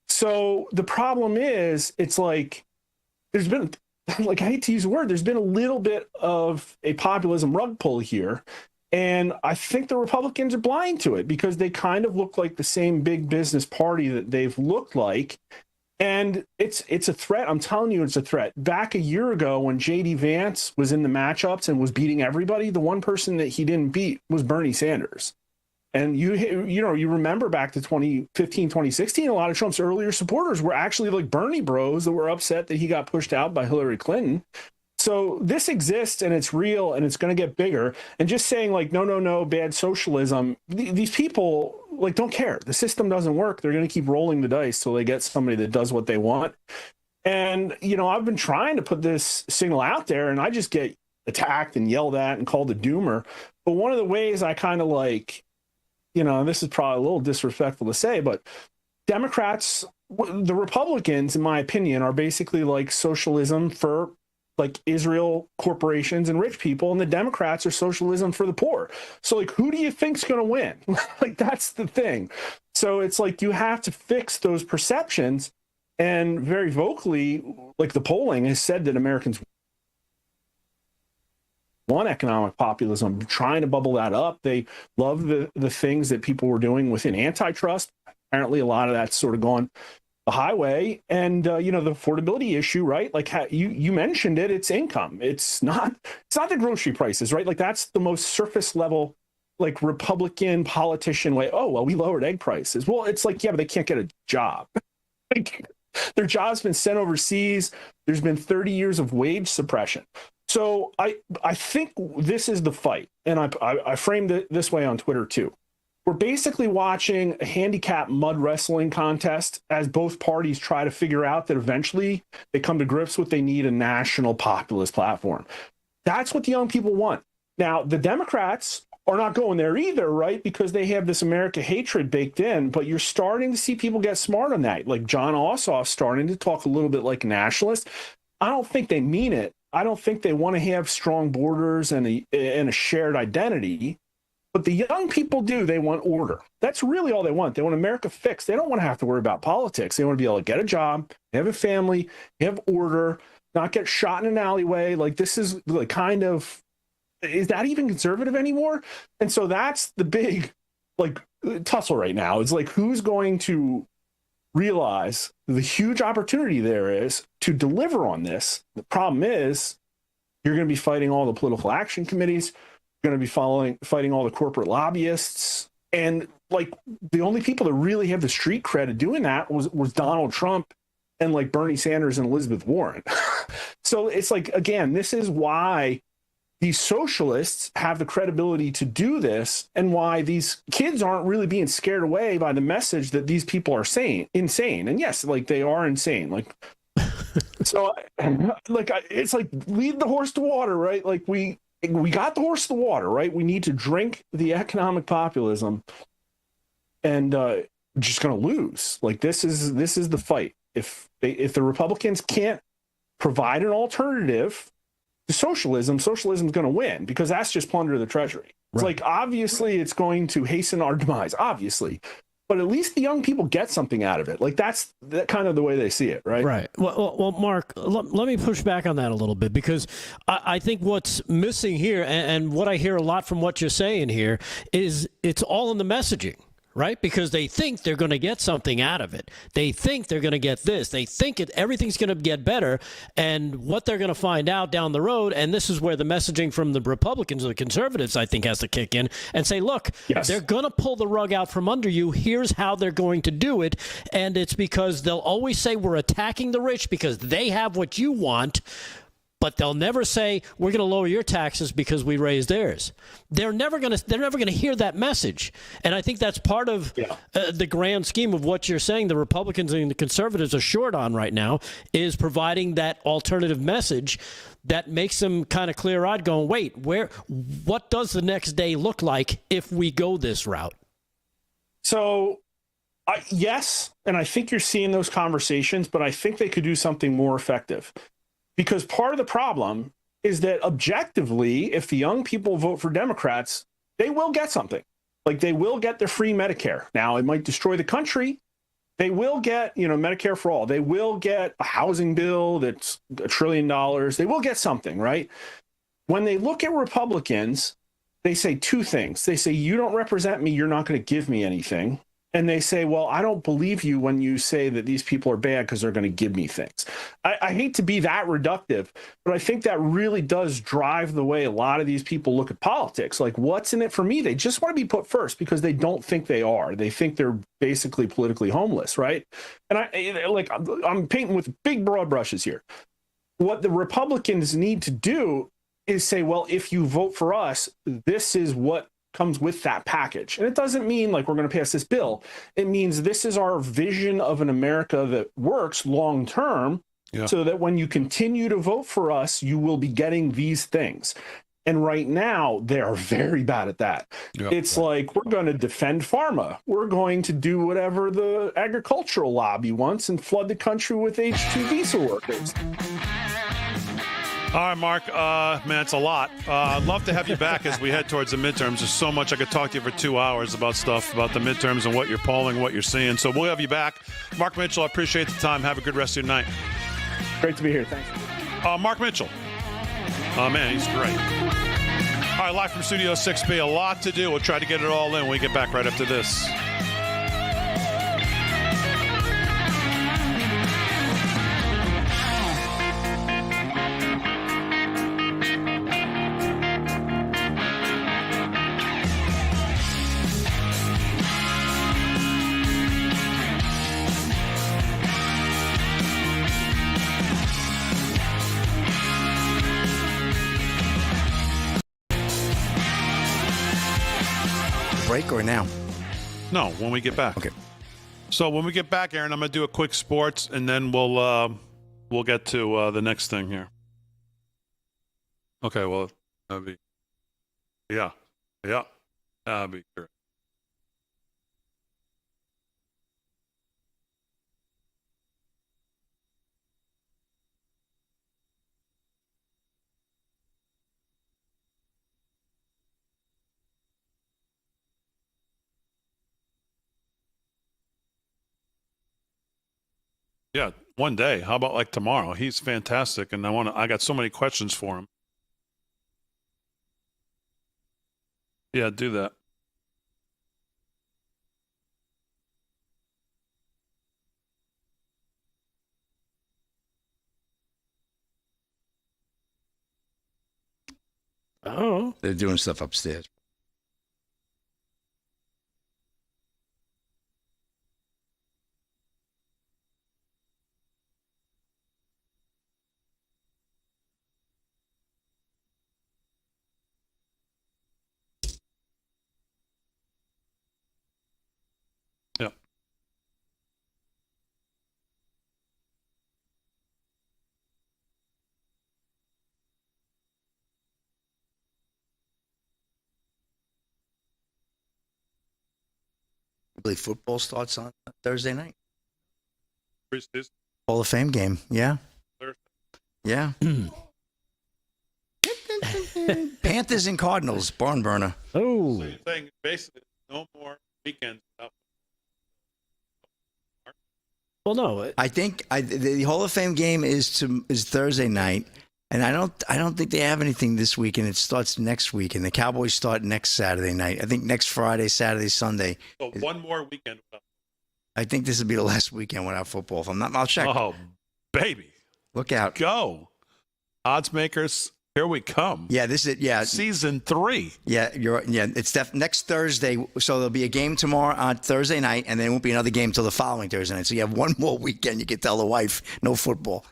So the problem is, it's like there's been, like, I hate to use the word, there's been a little bit of a populism rug pull here. And I think the Republicans are blind to it because they kind of look like the same big business party that they've looked like. And it's a threat. I'm telling you, it's a threat. Back a year ago when J.D. Vance was in the matchups and was beating everybody, the one person that he didn't beat was Bernie Sanders. And you remember back to 2015, 2016, a lot of Trump's earlier supporters were actually like Bernie bros that were upset that he got pushed out by Hillary Clinton. So this exists, and it's real, and it's going to get bigger. And just saying like, no, bad socialism, these people like don't care. The system doesn't work. They're going to keep rolling the dice till they get somebody that does what they want. And, you know, I've been trying to put this signal out there, and I just get attacked and yelled at and called a doomer. But one of the ways I kind of like, you know, and this is probably a little disrespectful to say, but Democrats, the Republicans, in my opinion, are basically like socialism for like Israel corporations and rich people, and the Democrats are socialism for the poor. So like, who do you think's going to win? Like, that's the thing. So it's like, you have to fix those perceptions. And very vocally, like, the polling has said that Americans want economic populism. I'm trying to bubble that up. They love the things that people were doing within antitrust. Apparently a lot of that's sort of gone the highway. And you know, the affordability issue, right? Like, you mentioned it, it's income. It's not the grocery prices, right? Like, that's the most surface level, like, Republican politician way. Oh, well, we lowered egg prices. Well, it's like, yeah, but they can't get a job. Like, their job's been sent overseas. There's been 30 years of wage suppression. So I think this is the fight. And I framed it this way on Twitter too. we're basically watching a handicap mud wrestling contest as both parties try to figure out that eventually they come to grips with they need a national populist platform. That's what the young people want. Now, the Democrats are not going there either, right? Because they have this America hatred baked in, but you're starting to see people get smart on that. Like John Ossoff starting to talk a little bit like a nationalist. I don't think they mean it. I don't think they want to have strong borders and a shared identity. But the young people do. They want order. That's really all they want. They want America fixed. They don't want to have to worry about politics. They want to be able to get a job, have a family, have order, not get shot in an alleyway. Like, this is like kind of, is that even conservative anymore? And so that's the big like tussle right now. It's like, who's going to realize the huge opportunity there is to deliver on this? The problem is you're going to be fighting all the political action committees, going to be fighting all the corporate lobbyists. And like the only people that really have the street cred of doing that was Donald Trump and like Bernie Sanders and Elizabeth Warren. So it's like, again, this is why these socialists have the credibility to do this and why these kids aren't really being scared away by the message that these people are saying insane. And yes, like they are insane. Like, so like, it's like lead the horse to water, right? Like we got the horse to the water, right? We need to drink the economic populism, and just going to lose. Like this is the fight. If the Republicans can't provide an alternative to socialism's going to win, because that's just plunder the treasury. It's like, obviously it's going to hasten our demise, obviously, but at least the young people get something out of it. Like that's kind of the way they see it, right? Right. Well, Mark, let me push back on that a little bit, because I think what's missing here, and what I hear a lot from what you're saying here, is it's all in the messaging, right? Because they think they're going to get something out of it. They think they're going to get this. They think everything's going to get better. And what they're going to find out down the road, and this is where the messaging from the Republicans or the conservatives, I think, has to kick in and say, look, they're going to pull the rug out from under you. Here's how they're going to do it. And it's because they'll always say we're attacking the rich because they have what you want. But they'll never say we're going to lower your taxes because we raised theirs. They're never going to hear that message. And I think that's part of the grand scheme of what you're saying the Republicans and the conservatives are short on right now, is providing that alternative message that makes them kind of clear-eyed, going, wait, what does the next day look like if we go this route? So yes, and I think you're seeing those conversations, but I think they could do something more effective. Because part of the problem is that objectively, if the young people vote for Democrats, they will get something. Like they will get their free Medicare. Now, it might destroy the country. They will get, Medicare for all. They will get a housing bill that's $1 trillion. They will get something, right? When they look at Republicans, they say two things. They say, you don't represent me. You're not going to give me anything. And they say, well, I don't believe you when you say that these people are bad because they're going to give me things. I hate to be that reductive, but I think that really does drive the way a lot of these people look at politics. Like, what's in it for me? They just want to be put first because they don't think they are. They think they're basically politically homeless, right? And I'm painting with big broad brushes here. What the Republicans need to do is say, well, if you vote for us, this is what comes with that package. And it doesn't mean like we're going to pass this bill. It means this is our vision of an America that works long term, so that when you continue to vote for us, you will be getting these things. And right now, they are very bad at that. It's like, we're going to defend pharma. We're going to do whatever the agricultural lobby wants and flood the country with H-2 visa workers. All right, Mark, man, it's a lot. I'd love to have you back as we head towards the midterms. There's so much I could talk to you for 2 hours about stuff, about the midterms and what you're polling, what you're seeing. So we'll have you back. Mark Mitchell, I appreciate the time. Have a good rest of your night. Great to be here. Thanks. Mark Mitchell. Oh, man, he's great. All right, live from Studio 6B. A lot to do. We'll try to get it all in when we get back right after this. Break or now? No, when we get back. Okay. So when we get back, Aaron, I'm going to do a quick sports, and then we'll get to the next thing here. Okay, well, that'd be... Yeah. That'd be great. Yeah, one day. How about like tomorrow? He's fantastic, and I got so many questions for him. Yeah, do that. Oh. They're doing stuff upstairs. Yeah. I believe football starts on Thursday night. Preseason. Hall of Fame game. Yeah. Thursday. Yeah. Panthers and Cardinals. Barn burner. Oh. So you're saying basically no more weekends without... Well, no. I think the Hall of Fame game is Thursday night, and I don't think they have anything this week, and it starts next week, and the Cowboys start next Saturday night. I think next Friday, Saturday, Sunday. So one more weekend without... I think this will be the last weekend without football. If I'm not, I'll check. Oh, baby. Look out. Go. Odds makers, here we come. Yeah, this is Season 3. Yeah, it's next Thursday. So there'll be a game tomorrow on Thursday night, and then it won't be another game till the following Thursday night. So you have one more weekend. You can tell the wife no football.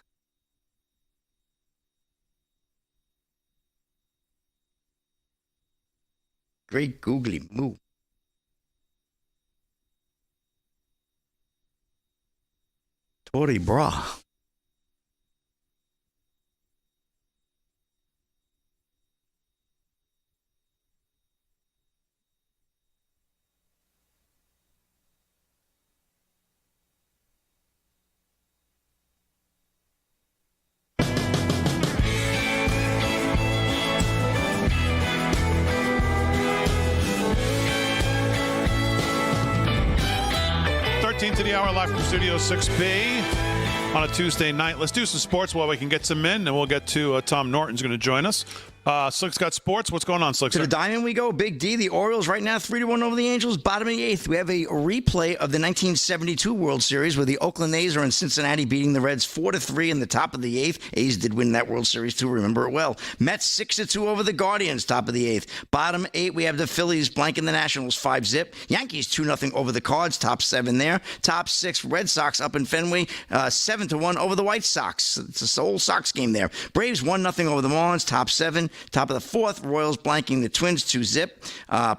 Great googly moo. Tory bra. To the hour live from Studio 6B on a Tuesday night. Let's do some sports while we can get some in, and we'll get to Tom Norton's going to join us. Slick's got sports. What's going on, Slick? To the diamond we go. Big D, the Orioles right now 3-1 over the Angels. Bottom of the eighth. We have a replay of the 1972 World Series where the Oakland A's are in Cincinnati beating the Reds 4-3 in the top of the eighth. A's did win that World Series too. Remember it well. Mets 6-2 over the Guardians. Top of the eighth. Bottom eight, we have the Phillies blanking the Nationals 5-zip. Yankees 2-0 over the Cards. Top seven there. Top six, Red Sox up in Fenway 7-1 over the White Sox. It's a whole Sox game there. Braves 1-0 over the Marlins. Top seven. Top of the fourth, Royals blanking the Twins 2-zip.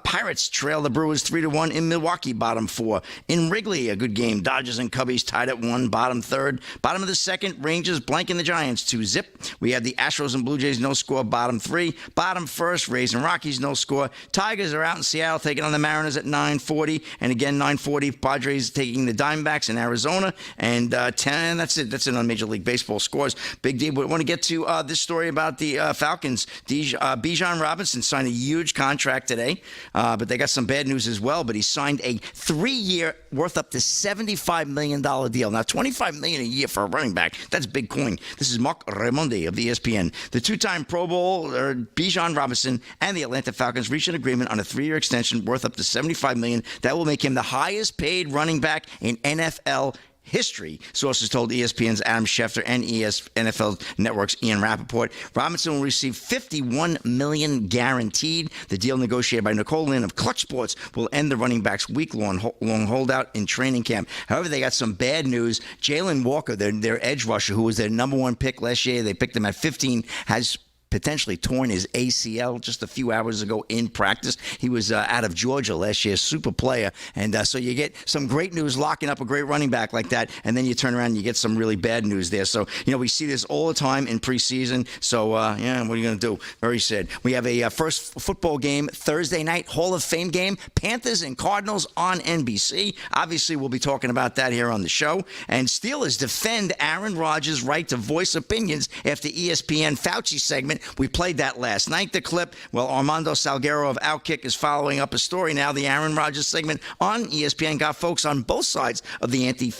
Pirates trail the Brewers 3-1 in Milwaukee, bottom four. In Wrigley, a good game. Dodgers and Cubbies tied at 1, bottom third. Bottom of the second, Rangers blanking the Giants 2-zip. We have the Astros and Blue Jays no score, bottom three. Bottom first, Rays and Rockies no score. Tigers are out in Seattle taking on the Mariners at 9:40. And again, 9:40, Padres taking the Diamondbacks in Arizona. And 10, that's it. That's it on Major League Baseball scores. Big D, we want to get to this story about the Falcons. Bijan Robinson signed a huge contract today, but they got some bad news as well. But he signed a 3-year worth up to $75 million deal. Now, $25 million a year for a running back, that's big coin. This is Mark Raimondi of ESPN. The two-time Pro Bowl, Bijan Robinson, and the Atlanta Falcons reached an agreement on a 3-year extension worth up to $75 million. That will make him the highest-paid running back in NFL history, sources told ESPN's Adam Schefter and NFL Network's Ian Rappaport. Robinson will receive $51 million guaranteed. The deal negotiated by Nicole Lynn of Clutch Sports will end the running back's week-long holdout in training camp. However, they got some bad news. Jalen Walker, their edge rusher, who was their number one pick last year, they picked him at 15, has potentially torn his ACL just a few hours ago in practice. He was out of Georgia last year, super player. And so you get some great news locking up a great running back like that, and then you turn around and you get some really bad news there. So, we see this all the time in preseason. So, what are you going to do? Very sad. We have a first football game Thursday night, Hall of Fame game, Panthers and Cardinals on NBC. Obviously, we'll be talking about that here on the show. And Steelers defend Aaron Rodgers' right to voice opinions after ESPN Fauci segment. We played that last night, the clip. Well, Armando Salguero of Outkick is following up a story now. The Aaron Rodgers segment on ESPN got folks on both sides of the Anthony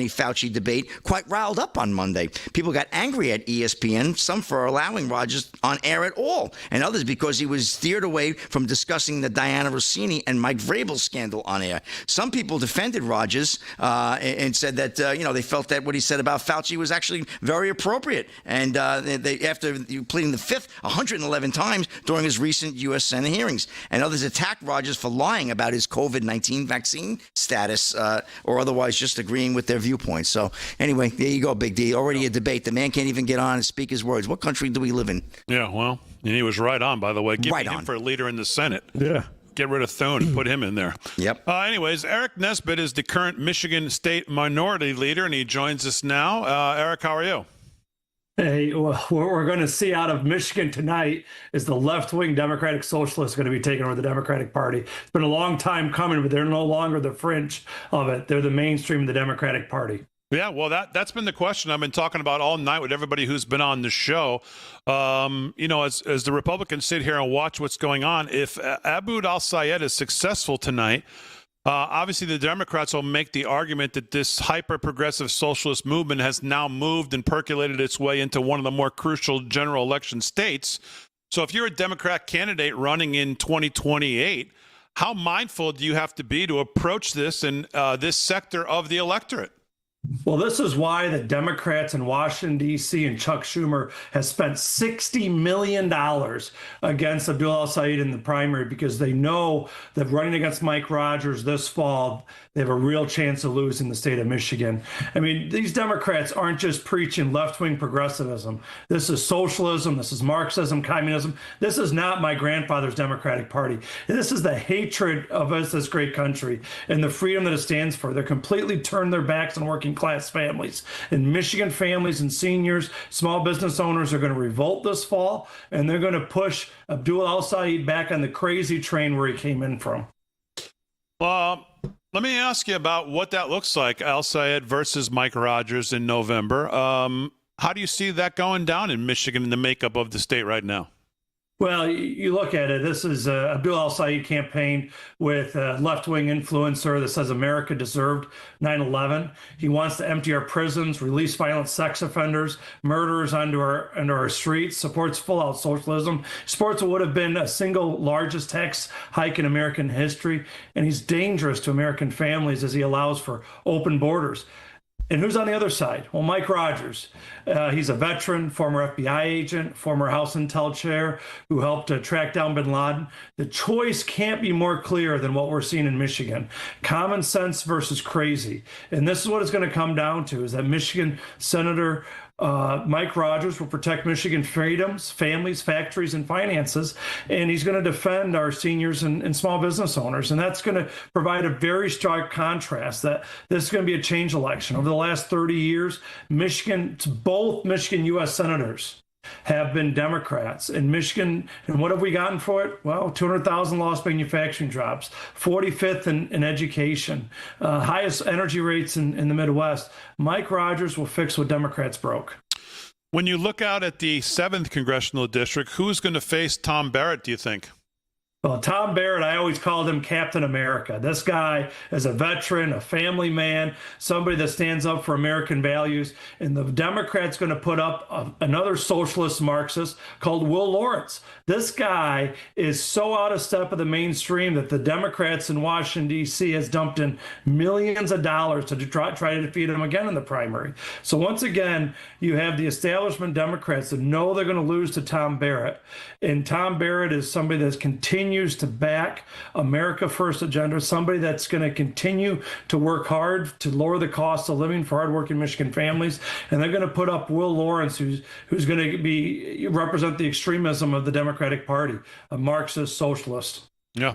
Fauci debate quite riled up on Monday. People got angry at ESPN, some for allowing Rodgers on air at all, and others because he was steered away from discussing the Diana Rossini and Mike Vrabel scandal on air. Some people defended Rodgers and said that they felt that what he said about Fauci was actually very appropriate. And after pleading the fifth 111 times during his recent U.S. Senate hearings, and others attacked Rodgers for lying about his COVID-19 vaccine status or otherwise just agreeing with their viewpoints. So anyway, there you go, Big D. Already a debate. The man can't even get on and speak his words. What country do we live in? Yeah, well, and he was right on, by the way. Give him for a leader in the Senate. Yeah. Get rid of Thune and put him in there. Yep. Anyways, Aric Nesbitt is the current Michigan State Minority Leader, and he joins us now. Aric, how are you? Hey, well, what we're going to see out of Michigan tonight is the left-wing Democratic Socialists going to be taking over the Democratic Party. It's been a long time coming, but they're no longer the fringe of it. They're the mainstream of the Democratic Party. Yeah, well, that's been the question I've been talking about all night with everybody who's been on the show. As the Republicans sit here and watch what's going on, if Abdul El-Sayed is successful tonight, obviously the Democrats will make the argument that this hyper-progressive socialist movement has now moved and percolated its way into one of the more crucial general election states. So if you're a Democrat candidate running in 2028, how mindful do you have to be to approach this in this sector of the electorate? Well, this is why the Democrats in Washington, D.C. and Chuck Schumer has spent $60 million against Abdul El-Sayed in the primary because they know that running against Mike Rodgers this fall, they have a real chance of losing the state of Michigan. I mean, these Democrats aren't just preaching left-wing progressivism. This is socialism. This is Marxism, communism. This is not my grandfather's Democratic Party. This is the hatred of us, this great country, and the freedom that it stands for. They're completely turned their backs on working class families. And Michigan families and seniors, small business owners are going to revolt this fall, and they're going to push Abdul El-Sayed back on the crazy train where he came in from. Let me ask you about what that looks like, El-Sayed versus Mike Rodgers in November. How do you see that going down in Michigan in the makeup of the state right now? Well, you look at it. This is a Abdul El-Sayed campaign with a left-wing influencer that says America deserved 9/11. He wants to empty our prisons, release violent sex offenders, murderers onto our streets, supports full-out socialism, supports what would have been a single largest tax hike in American history, and he's dangerous to American families as he allows for open borders. And who's on the other side? Well, Mike Rodgers. He's a veteran, former FBI agent, former House Intel chair who helped track down bin Laden. The choice can't be more clear than what we're seeing in Michigan. Common sense versus crazy. And this is what it's going to come down to, is that Michigan Senator Mike Rodgers will protect Michigan freedoms, families, factories, and finances, and he's going to defend our seniors and small business owners. And that's going to provide a very stark contrast that this is going to be a change election. Over the last 30 years, both Michigan U.S. senators have been Democrats in Michigan. And what have we gotten for it? Well, 200,000 lost manufacturing jobs, 45th in education, highest energy rates in the Midwest. Mike Rodgers will fix what Democrats broke. When you look out at the 7th congressional district, who's going to face Tom Barrett, do you think? Well, Tom Barrett, I always called him Captain America. This guy is a veteran, a family man, somebody that stands up for American values. And the Democrats going to put up another socialist Marxist called Will Lawrence. This guy is so out of step with the mainstream that the Democrats in Washington, D.C. has dumped in millions of dollars to try to defeat him again in the primary. So once again, you have the establishment Democrats that know they're going to lose to Tom Barrett. And Tom Barrett is somebody that's continued continues to back America First agenda, somebody that's going to continue to work hard to lower the cost of living for hardworking Michigan families, and they're going to put up Will Lawrence, who's going to represent the extremism of the Democratic Party, a Marxist socialist. Yeah.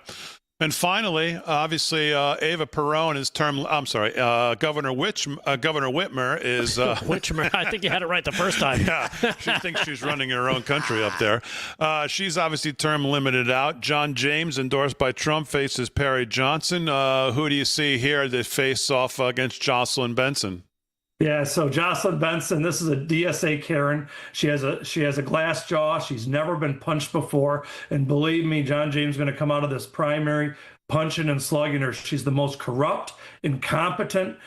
And finally, obviously, Ava Perón is Governor Whitmer is Whitmer. I think you had it right the first time. Yeah, she thinks she's running her own country up there. She's obviously term limited out. John James, endorsed by Trump, faces Perry Johnson. Who do you see here that face off against Jocelyn Benson? Yeah, so Jocelyn Benson, this is a DSA Karen. She has a glass jaw. She's never been punched before. And believe me, John James is going to come out of this primary punching and slugging her. She's the most corrupt, incompetent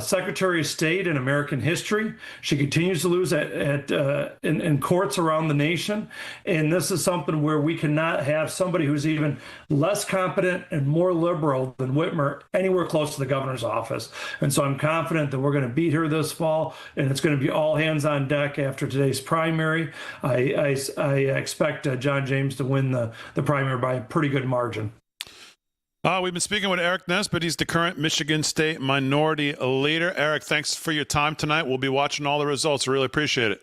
Secretary of State in American history. She continues to lose in courts around the nation. And this is something where we cannot have somebody who's even less competent and more liberal than Whitmer anywhere close to the governor's office. And so I'm confident that we're going to beat her this fall, and it's going to be all hands on deck after today's primary. I expect John James to win the primary by a pretty good margin. We've been speaking with Aric Nesbitt. He's the current Michigan State Minority Leader. Aric, thanks for your time tonight. We'll be watching all the results. I really appreciate it.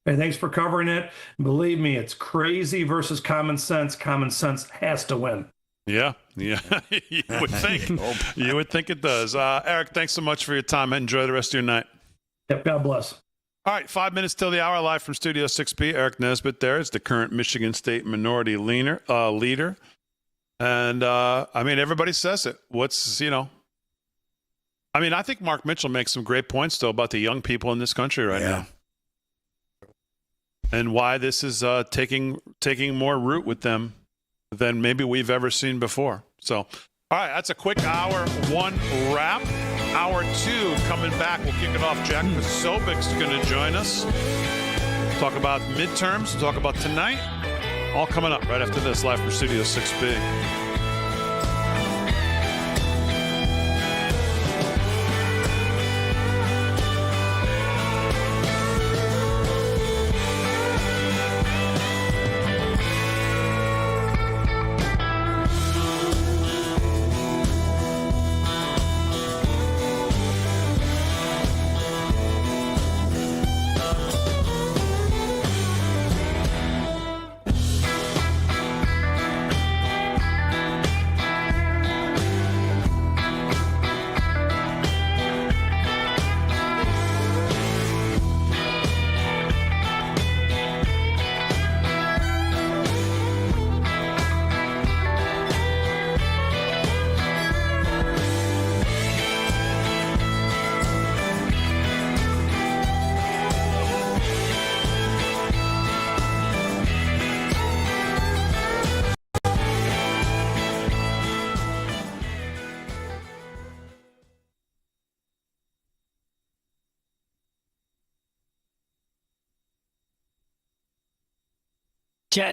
Hey, thanks for covering it. Believe me, it's crazy versus common sense. Common sense has to win. Yeah. You would think. You would think it does. Aric, thanks so much for your time. Enjoy the rest of your night. Yep, God bless. All right, 5 minutes till the hour, live from Studio 6B. Aric Nesbitt there is the current Michigan State Minority Leader. And, everybody says it. I think Mark Mitchell makes some great points, though, about the young people in this country right now. And why this is taking more root with them than maybe we've ever seen before. So, all right, that's a quick hour one wrap. Hour two coming back. We'll kick it off. Jack Posobiec's going to join us. Talk about midterms. Talk about tonight. All coming up right after this, live from Studio 6B.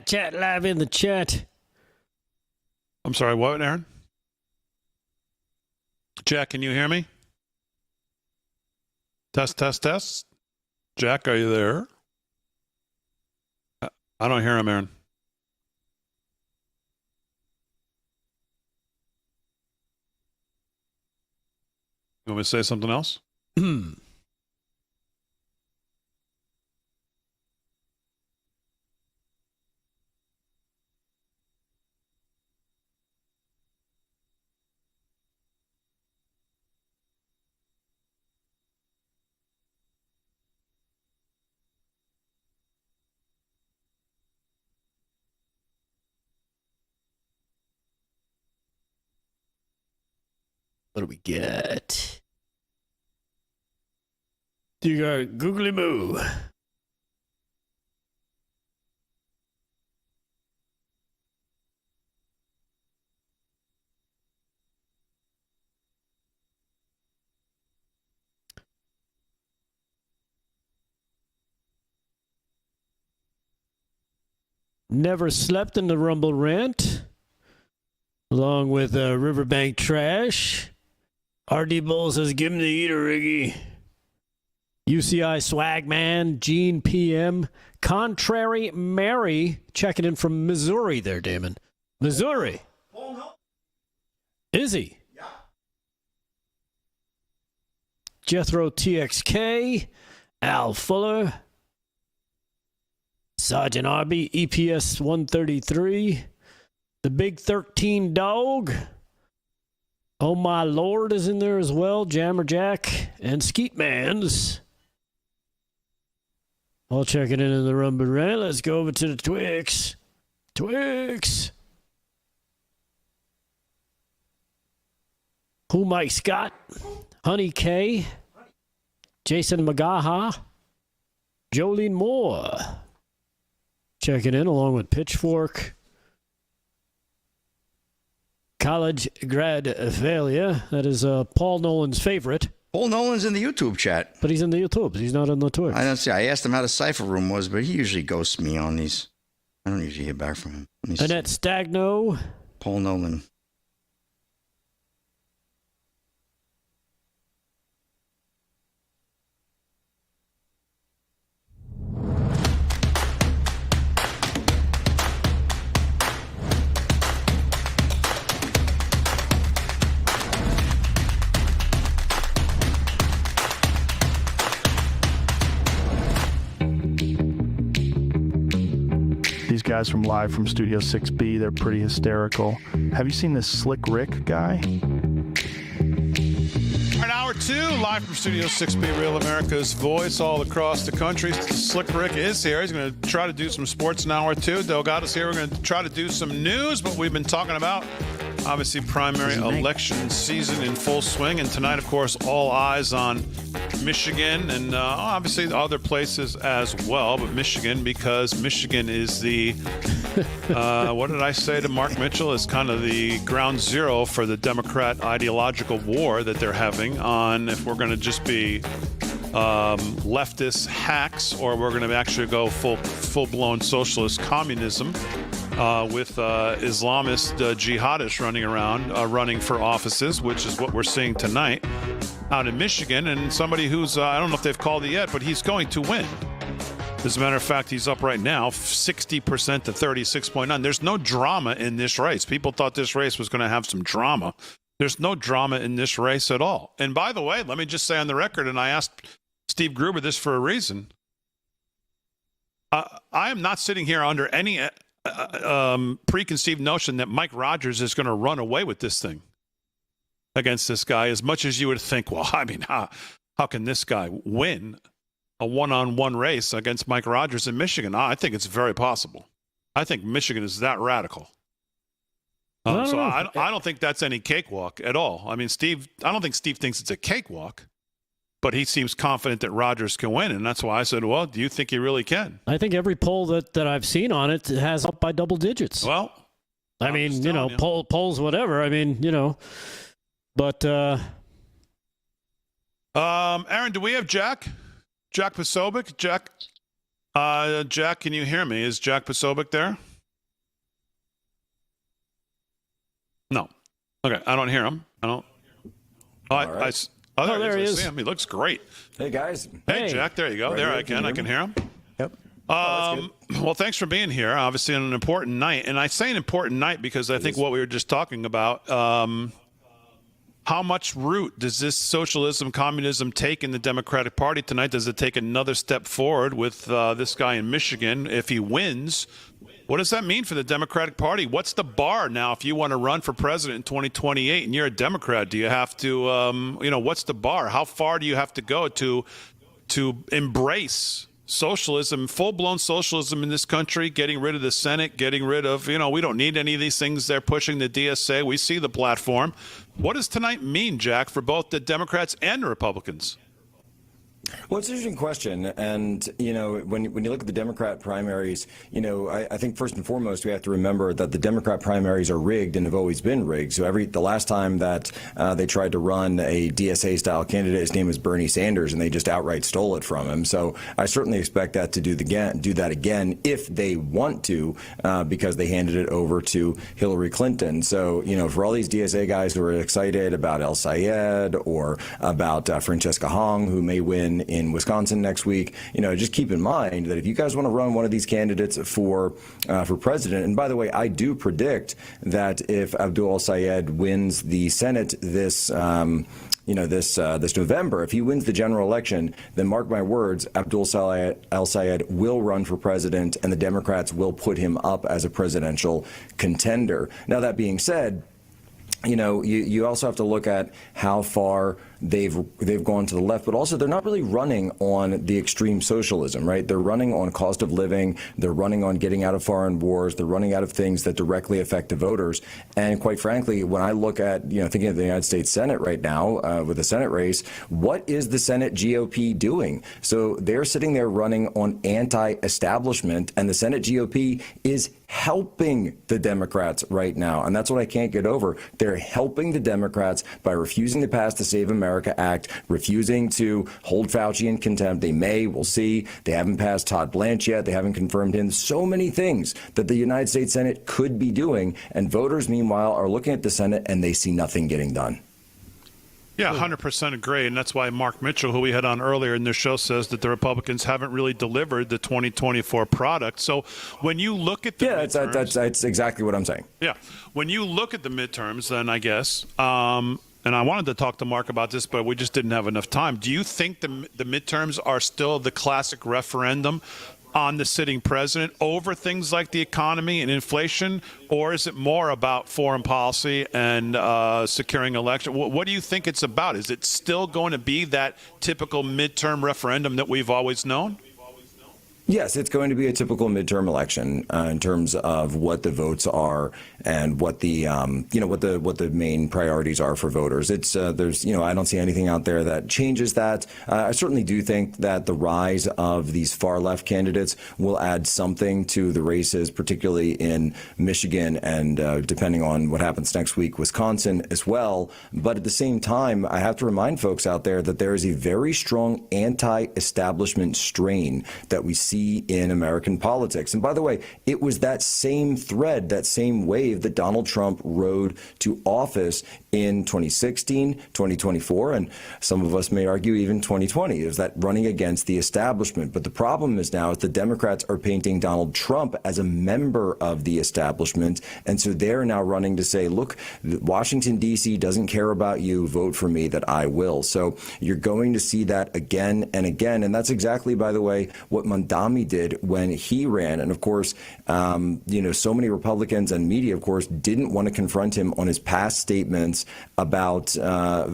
Chat live in the chat. I'm sorry, what, Aaron? Jack, can you hear me? Test. Jack, are you there? I don't hear him, Aaron. You want me to say something else? What do we get? You got Googly Moo. Never slept in the Rumble Rant, along with Riverbank Trash. RD Bull says, give him the eater, Riggy. UCI Swagman, Gene PM, Contrary Mary, checking in from Missouri there, Damon. Missouri. Is he? Yeah. Jethro TXK, Al Fuller, Sergeant Arby, EPS 133, the Big 13 Dog. Oh My Lord is in there as well, Jammer Jack, and Skeet Mans. All checking in the Rumble Rant. Let's go over to the Twix. Twix. Who Mike Scott, Honey K, Jason Magaha, Jolene Moore. Checking in along with Pitchfork. College grad failure. That is Paul Nolan's favorite. Paul Nolan's in the YouTube chat. But he's in the YouTube. He's not on the Twitch. I don't see. I asked him how the Cypher Room was, but he usually ghosts me on these. I don't usually hear back from him. Annette Stagno. Paul Nolan. These guys from live from Studio 6B, they're pretty hysterical. Have you seen this Slick Rick guy? All right, hour two, live from Studio 6B, Real America's Voice, all across the country. Slick Rick is here. He's going to try to do some sports in hour two. Delgado's here. We're going to try to do some news, but we've been talking about, obviously, primary election season in full swing. And tonight, of course, all eyes on Michigan and obviously other places as well. But Michigan, because Michigan is the, what did I say to Mark Mitchell? Is kind of the ground zero for the Democrat ideological war that they're having on if we're going to just be leftist hacks or we're going to actually go full-blown socialist communism with Islamist jihadists running around, running for offices, which is what we're seeing tonight out in Michigan. And somebody who's, I don't know if they've called it yet, but he's going to win. As a matter of fact, he's up right now, 60% to 36.9. There's no drama in this race. People thought this race was going to have some drama. There's no drama in this race at all. And by the way, let me just say on the record, and I asked Steve Gruber this for a reason. I am not sitting here under any preconceived notion that Mike Rodgers is going to run away with this thing against this guy, as much as you would think, well, I mean, how can this guy win a one-on-one race against Mike Rodgers in Michigan? I think it's very possible. I think Michigan is that radical. I don't think that's any cakewalk at all. I mean, I don't think Steve thinks it's a cakewalk, but he seems confident that Rodgers can win, and that's why I said, well, do you think he really can? I think every poll that I've seen on it has up by double digits. Well, I mean, you know, polls, whatever. I mean, you know, but Aaron, do we have Jack Posobiec? Jack, can you hear me? Is Jack Posobiec there? No. Okay, I don't hear him. I don't. There he is. See him. He looks great. Hey, guys. Hey, Jack. There you go. Right there here. I can hear him. Yep. Well, thanks for being here. Obviously, on an important night, and I say an important night because I think what we were just talking about. How much root does this socialism, communism take in the Democratic Party tonight? Does it take another step forward with this guy in Michigan if he wins? What does that mean for the Democratic Party? What's the bar now if you want to run for president in 2028 and you're a Democrat? Do you have to, what's the bar? How far do you have to go to embrace socialism, full-blown socialism in this country, getting rid of the Senate, getting rid of, we don't need any of these things they're pushing, the DSA. We see the platform. What does tonight mean, Jack, for both the Democrats and the Republicans? Well, it's an interesting question. And, when you look at the Democrat primaries, I think first and foremost, we have to remember that the Democrat primaries are rigged and have always been rigged. So the last time that they tried to run a DSA-style candidate, his name was Bernie Sanders, and they just outright stole it from him. So I certainly expect that to do that again if they want to, because they handed it over to Hillary Clinton. So, for all these DSA guys who are excited about El-Sayed or about Francesca Hong, who may win election in Wisconsin next week. Just keep in mind that if you guys want to run one of these candidates for president, and by the way, I do predict that if Abdul El-Sayed wins the Senate this November, if he wins the general election, then mark my words, Abdul El-Sayed will run for president, and the Democrats will put him up as a presidential contender. Now, that being said, you also have to look at how far they've gone to the left, but also they're not really running on the extreme socialism, right? They're running on cost of living. They're running on getting out of foreign wars. They're running out of things that directly affect the voters. And quite frankly, when I look at, thinking of the United States Senate right now with the Senate race, what is the Senate GOP doing? So they're sitting there running on anti-establishment, and the Senate GOP is helping the Democrats right now. And that's what I can't get over. They're helping the Democrats by refusing to pass the Save America Act, refusing to hold Fauci in contempt. We'll see. They haven't passed Todd Blanche yet. They haven't confirmed him. So many things that the United States Senate could be doing. And voters, meanwhile, are looking at the Senate and they see nothing getting done. Yeah, 100% agree. And that's why Mark Mitchell, who we had on earlier in the show, says that the Republicans haven't really delivered the 2024 product. So when you look at the midterms, that's exactly what I'm saying. Yeah. When you look at the midterms, then I guess, and I wanted to talk to Mark about this, but we just didn't have enough time. Do you think the midterms are still the classic referendum on the sitting president over things like the economy and inflation, or is it more about foreign policy and securing election? What do you think it's about? Is it still going to be that typical midterm referendum that we've always known? Yes, it's going to be a typical midterm election in terms of what the votes are and what the what the main priorities are for voters. It's there's I don't see anything out there that changes that. I certainly do think that the rise of these far left candidates will add something to the races, particularly in Michigan and depending on what happens next week, Wisconsin as well. But at the same time, I have to remind folks out there that there is a very strong anti-establishment strain that we see in American politics. And by the way, it was that same thread, that same wave that Donald Trump rode to office in 2016, 2024, and some of us may argue even 2020, is that running against the establishment. But the problem is now is the Democrats are painting Donald Trump as a member of the establishment. And so they're now running to say, look, Washington, D.C. doesn't care about you. Vote for me that I will. So you're going to see that again and again. And that's exactly, by the way, what Mondami did when he ran. And of course, so many Republicans and media, of course, didn't want to confront him on his past statements about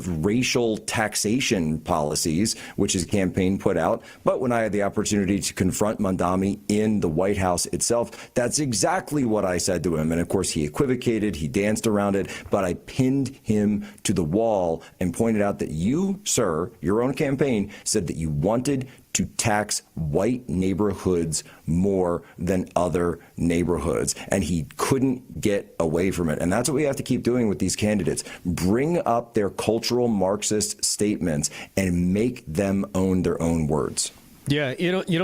racial taxation policies, which his campaign put out. But when I had the opportunity to confront Mondami in the White House itself, that's exactly what I said to him. And of course, he equivocated, he danced around it, but I pinned him to the wall and pointed out that you, sir, your own campaign said that you wanted to tax white neighborhoods more than other neighborhoods. And he couldn't get away from it. And that's what we have to keep doing with these candidates. Bring up their cultural Marxist statements and make them own their own words. Yeah,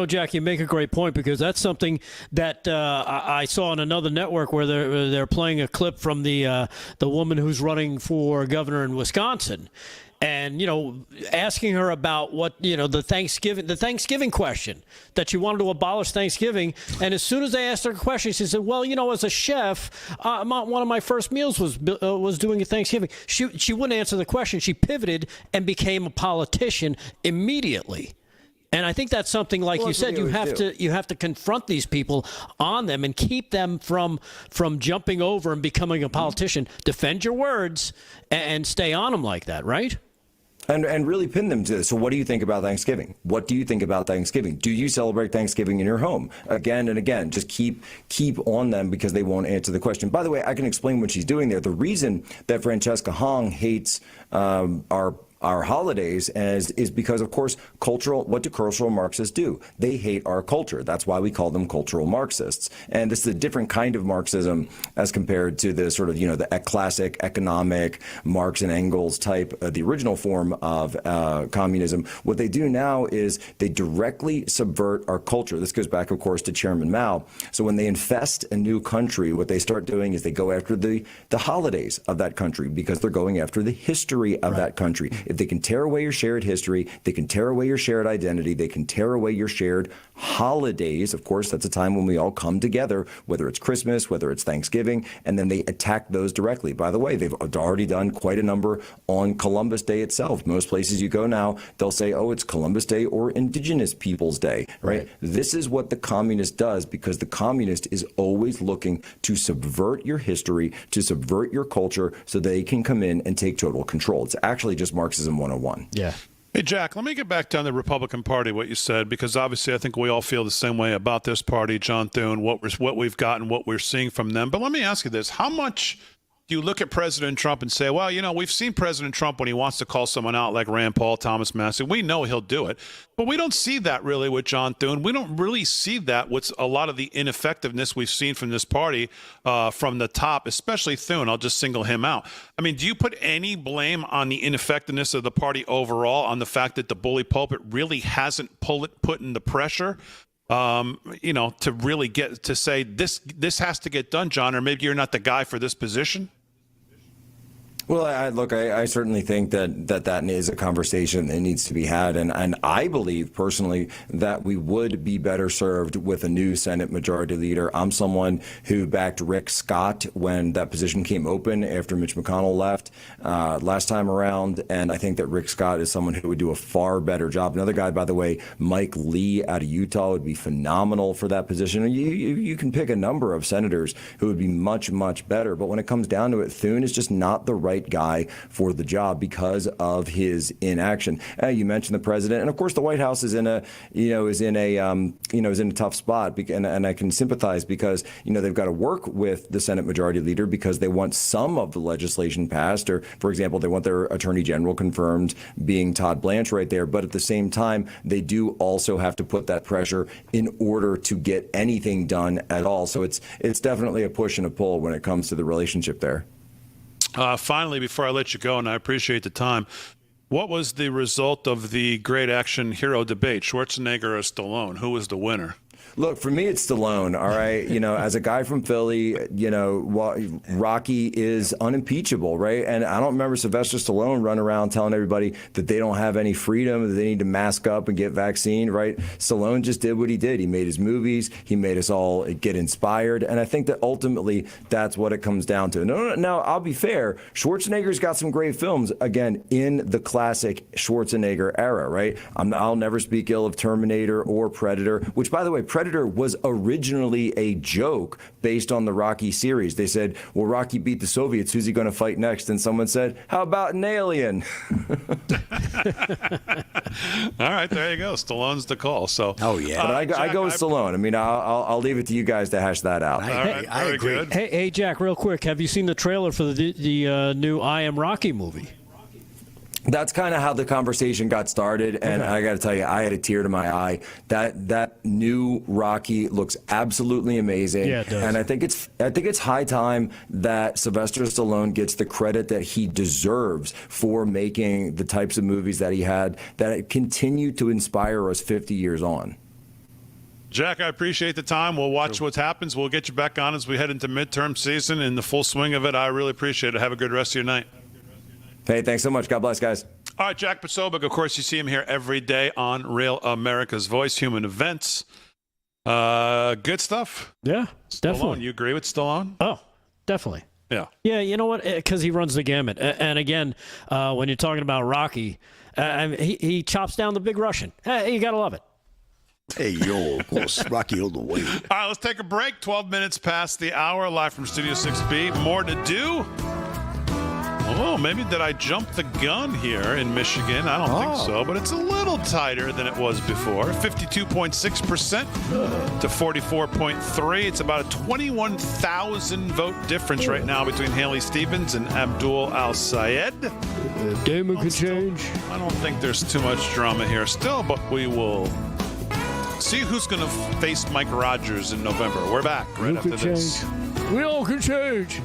Jack, you make a great point, because that's something that I saw on another network where they're playing a clip from the woman who's running for governor in Wisconsin. And, asking her about what, the Thanksgiving question, that she wanted to abolish Thanksgiving. And as soon as they asked her a question, she said, well, as a chef, one of my first meals was doing a Thanksgiving. She wouldn't answer the question. She pivoted and became a politician immediately. And I think that's something, like you said, you have to confront these people on them and keep them from jumping over and becoming a politician. Defend your words and stay on them like that, right? And really pin them to this. So what do you think about Thanksgiving? What do you think about Thanksgiving? Do you celebrate Thanksgiving in your home? Again and again, just keep on them, because they won't answer the question. By the way, I can explain what she's doing there. The reason that Francesca Hong hates our holidays is because, of course, what do cultural Marxists do? They hate our culture. That's why we call them cultural Marxists. And this is a different kind of Marxism as compared to the sort of, the classic economic Marx and Engels type, the original form of communism. What they do now is they directly subvert our culture. This goes back, of course, to Chairman Mao. So when they infest a new country, what they start doing is they go after the holidays of that country, because they're going after the history of that country. If they can tear away your shared history, they can tear away your shared identity, they can tear away your shared holidays. Of course, that's a time when we all come together, whether it's Christmas, whether it's Thanksgiving, and then they attack those directly. By the way, they've already done quite a number on Columbus Day itself. Most places you go now, they'll say, oh, it's Columbus Day or Indigenous Peoples Day, right? This is what the communist does, because the communist is always looking to subvert your history, to subvert your culture, so they can come in and take total control. It's actually just Marxism 101. Yeah. Hey, Jack, let me get back down to the Republican Party, what you said, because obviously I think we all feel the same way about this party, John Thune, what we've gotten, what we're seeing from them. But let me ask you this. How much do you look at President Trump and say, well, you know, we've seen President Trump when he wants to call someone out like Rand Paul, Thomas Massie. We know he'll do it. But we don't see that really with John Thune. We don't really see that with a lot of the ineffectiveness we've seen from this party from the top, especially Thune. I'll just single him out. I mean, do you put any blame on the ineffectiveness of the party overall, on the fact that the bully pulpit really hasn't put in the pressure, you know, to really get to say this has to get done, John, or maybe you're not the guy for this position? Well, I certainly think that is a conversation that needs to be had. And I believe personally that we would be better served with a new Senate Majority Leader. I'm someone who backed Rick Scott when that position came open after Mitch McConnell left last time around. And I think that Rick Scott is someone who would do a far better job. Another guy, by the way, Mike Lee out of Utah, would be phenomenal for that position. You can pick a number of senators who would be much, much better. But when it comes down to it, Thune is just not the right guy for the job because of his inaction. You mentioned the president, and of course the White House is in a tough spot, and I can sympathize because they've got to work with the Senate Majority Leader because they want some of the legislation passed, or for example, they want their Attorney General confirmed, being Todd Blanche right there. But at the same time, they do also have to put that pressure in order to get anything done at all. So it's definitely a push and a pull when it comes to the relationship there. Finally, before I let you go, and I appreciate the time, what was the result of the great action hero debate, Schwarzenegger or Stallone? Who was the winner? Look, for me, it's Stallone, all right? As a guy from Philly, Rocky is unimpeachable, right? And I don't remember Sylvester Stallone running around telling everybody that they don't have any freedom, that they need to mask up and get vaccine, right? Stallone just did what he did. He made his movies. He made us all get inspired. And I think that ultimately that's what it comes down to. Now, I'll be fair. Schwarzenegger's got some great films, again, in the classic Schwarzenegger era, right? I'll never speak ill of Terminator or Predator, which, by the way, Predator was originally a joke based on the Rocky series. They said, well, Rocky beat the Soviets. Who's he going to fight next? And someone said, how about an alien? All right, there you go. Stallone's the call. So, oh, yeah. But I go with Stallone. I mean, I'll leave it to you guys to hash that out. I agree. Hey, Jack, real quick. Have you seen the trailer for the new I Am Rocky movie? That's kind of how the conversation got started, and I got to tell you, I had a tear to my eye. That new Rocky looks absolutely amazing, yeah, it does. And I think it's high time that Sylvester Stallone gets the credit that he deserves for making the types of movies that he had that continue to inspire us 50 years on. Jack, I appreciate the time. We'll watch what happens. We'll get you back on as we head into midterm season in the full swing of it. I really appreciate it. Have a good rest of your night. Hey, thanks so much. God bless, guys. All right, Jack Posobiec. Of course, you see him here every day on Real America's Voice, Human Events. Good stuff. Yeah, Stallone, definitely. you agree with Stallone? Oh, definitely. Yeah. Yeah, you know what? Because he runs the gamut. And again, when you're talking about Rocky, he chops down the big Russian. You got to love it. Hey, yo, of course, Rocky all the way. All right, let's take a break. 12 minutes past the hour, live from Studio 6B. More to do. Oh, maybe did I jump the gun here in Michigan? I don't think so, but it's a little tighter than it was before. 52.6% to 44.3. It's about a 21,000 vote difference right now between Haley Stevens and Abdul El-Sayed. Damon could change. I don't think there's too much drama here still, but we will see who's going to face Mike Rodgers in November. We're back right after this. We all can change.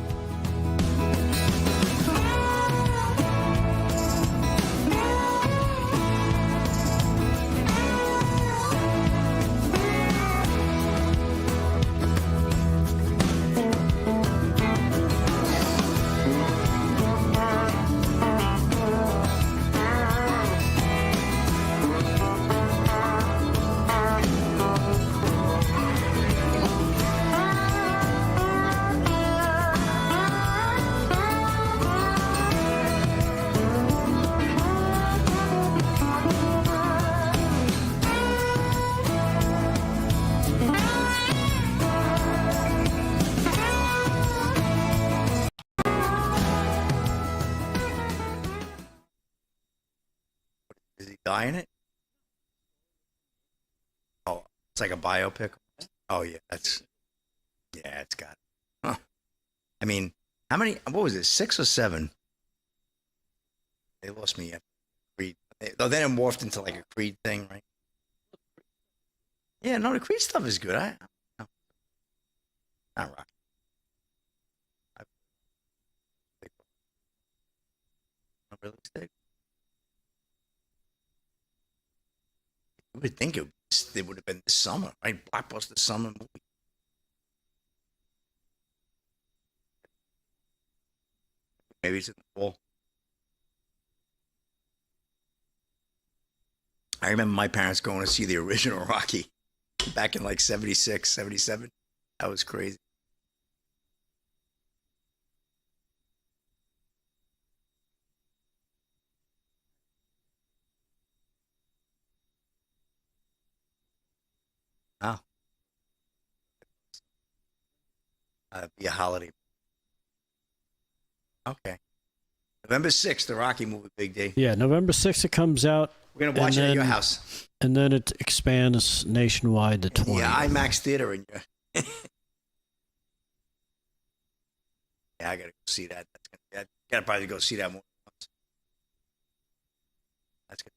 Is he dying it? Oh, it's like a biopic. Oh yeah, it's got it. Huh. I mean, how many? What was it? 6 or 7? They lost me after Creed. Then it morphed into like a Creed thing, right? Yeah, no, the Creed stuff is good. Not Rocky. Realistic. You would think it would have been this summer, right? Blockbuster summer movie. Maybe it's in the fall. I remember my parents going to see the original Rocky back in like 76, 77. That was crazy. Oh. Be a holiday. Okay. November 6th, the Rocky movie, Big D. Yeah, November 6th it comes out. We're going to watch it at your house. And then it expands nationwide to 20. Yeah, IMAX theater in your... Yeah, I got to go see that. I got to probably go see that more than once. That's good.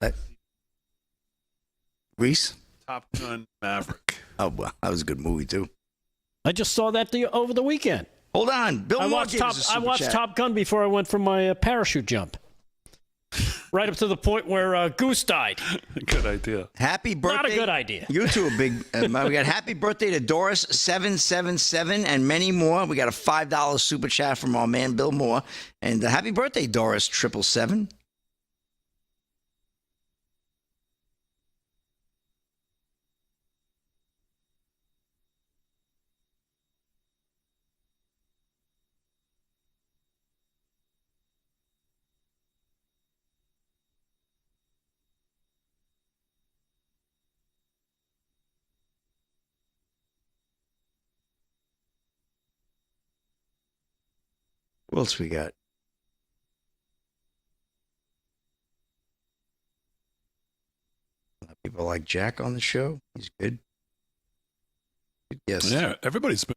Yeah. Grease? Top Gun Maverick. Oh, well, that was a good movie, too. I just saw that over the weekend. Hold on. Bill Moore gave us a super I watched chat. Top Gun before I went for my parachute jump. Right up to the point where Goose died. Good idea. Happy birthday. Not a good idea. You two are big. We got happy birthday to Doris 777 and many more. We got a $5 super chat from our man Bill Moore. And happy birthday, Doris 777. What else we got? People like Jack on the show. He's good. Yes. Yeah, everybody's been.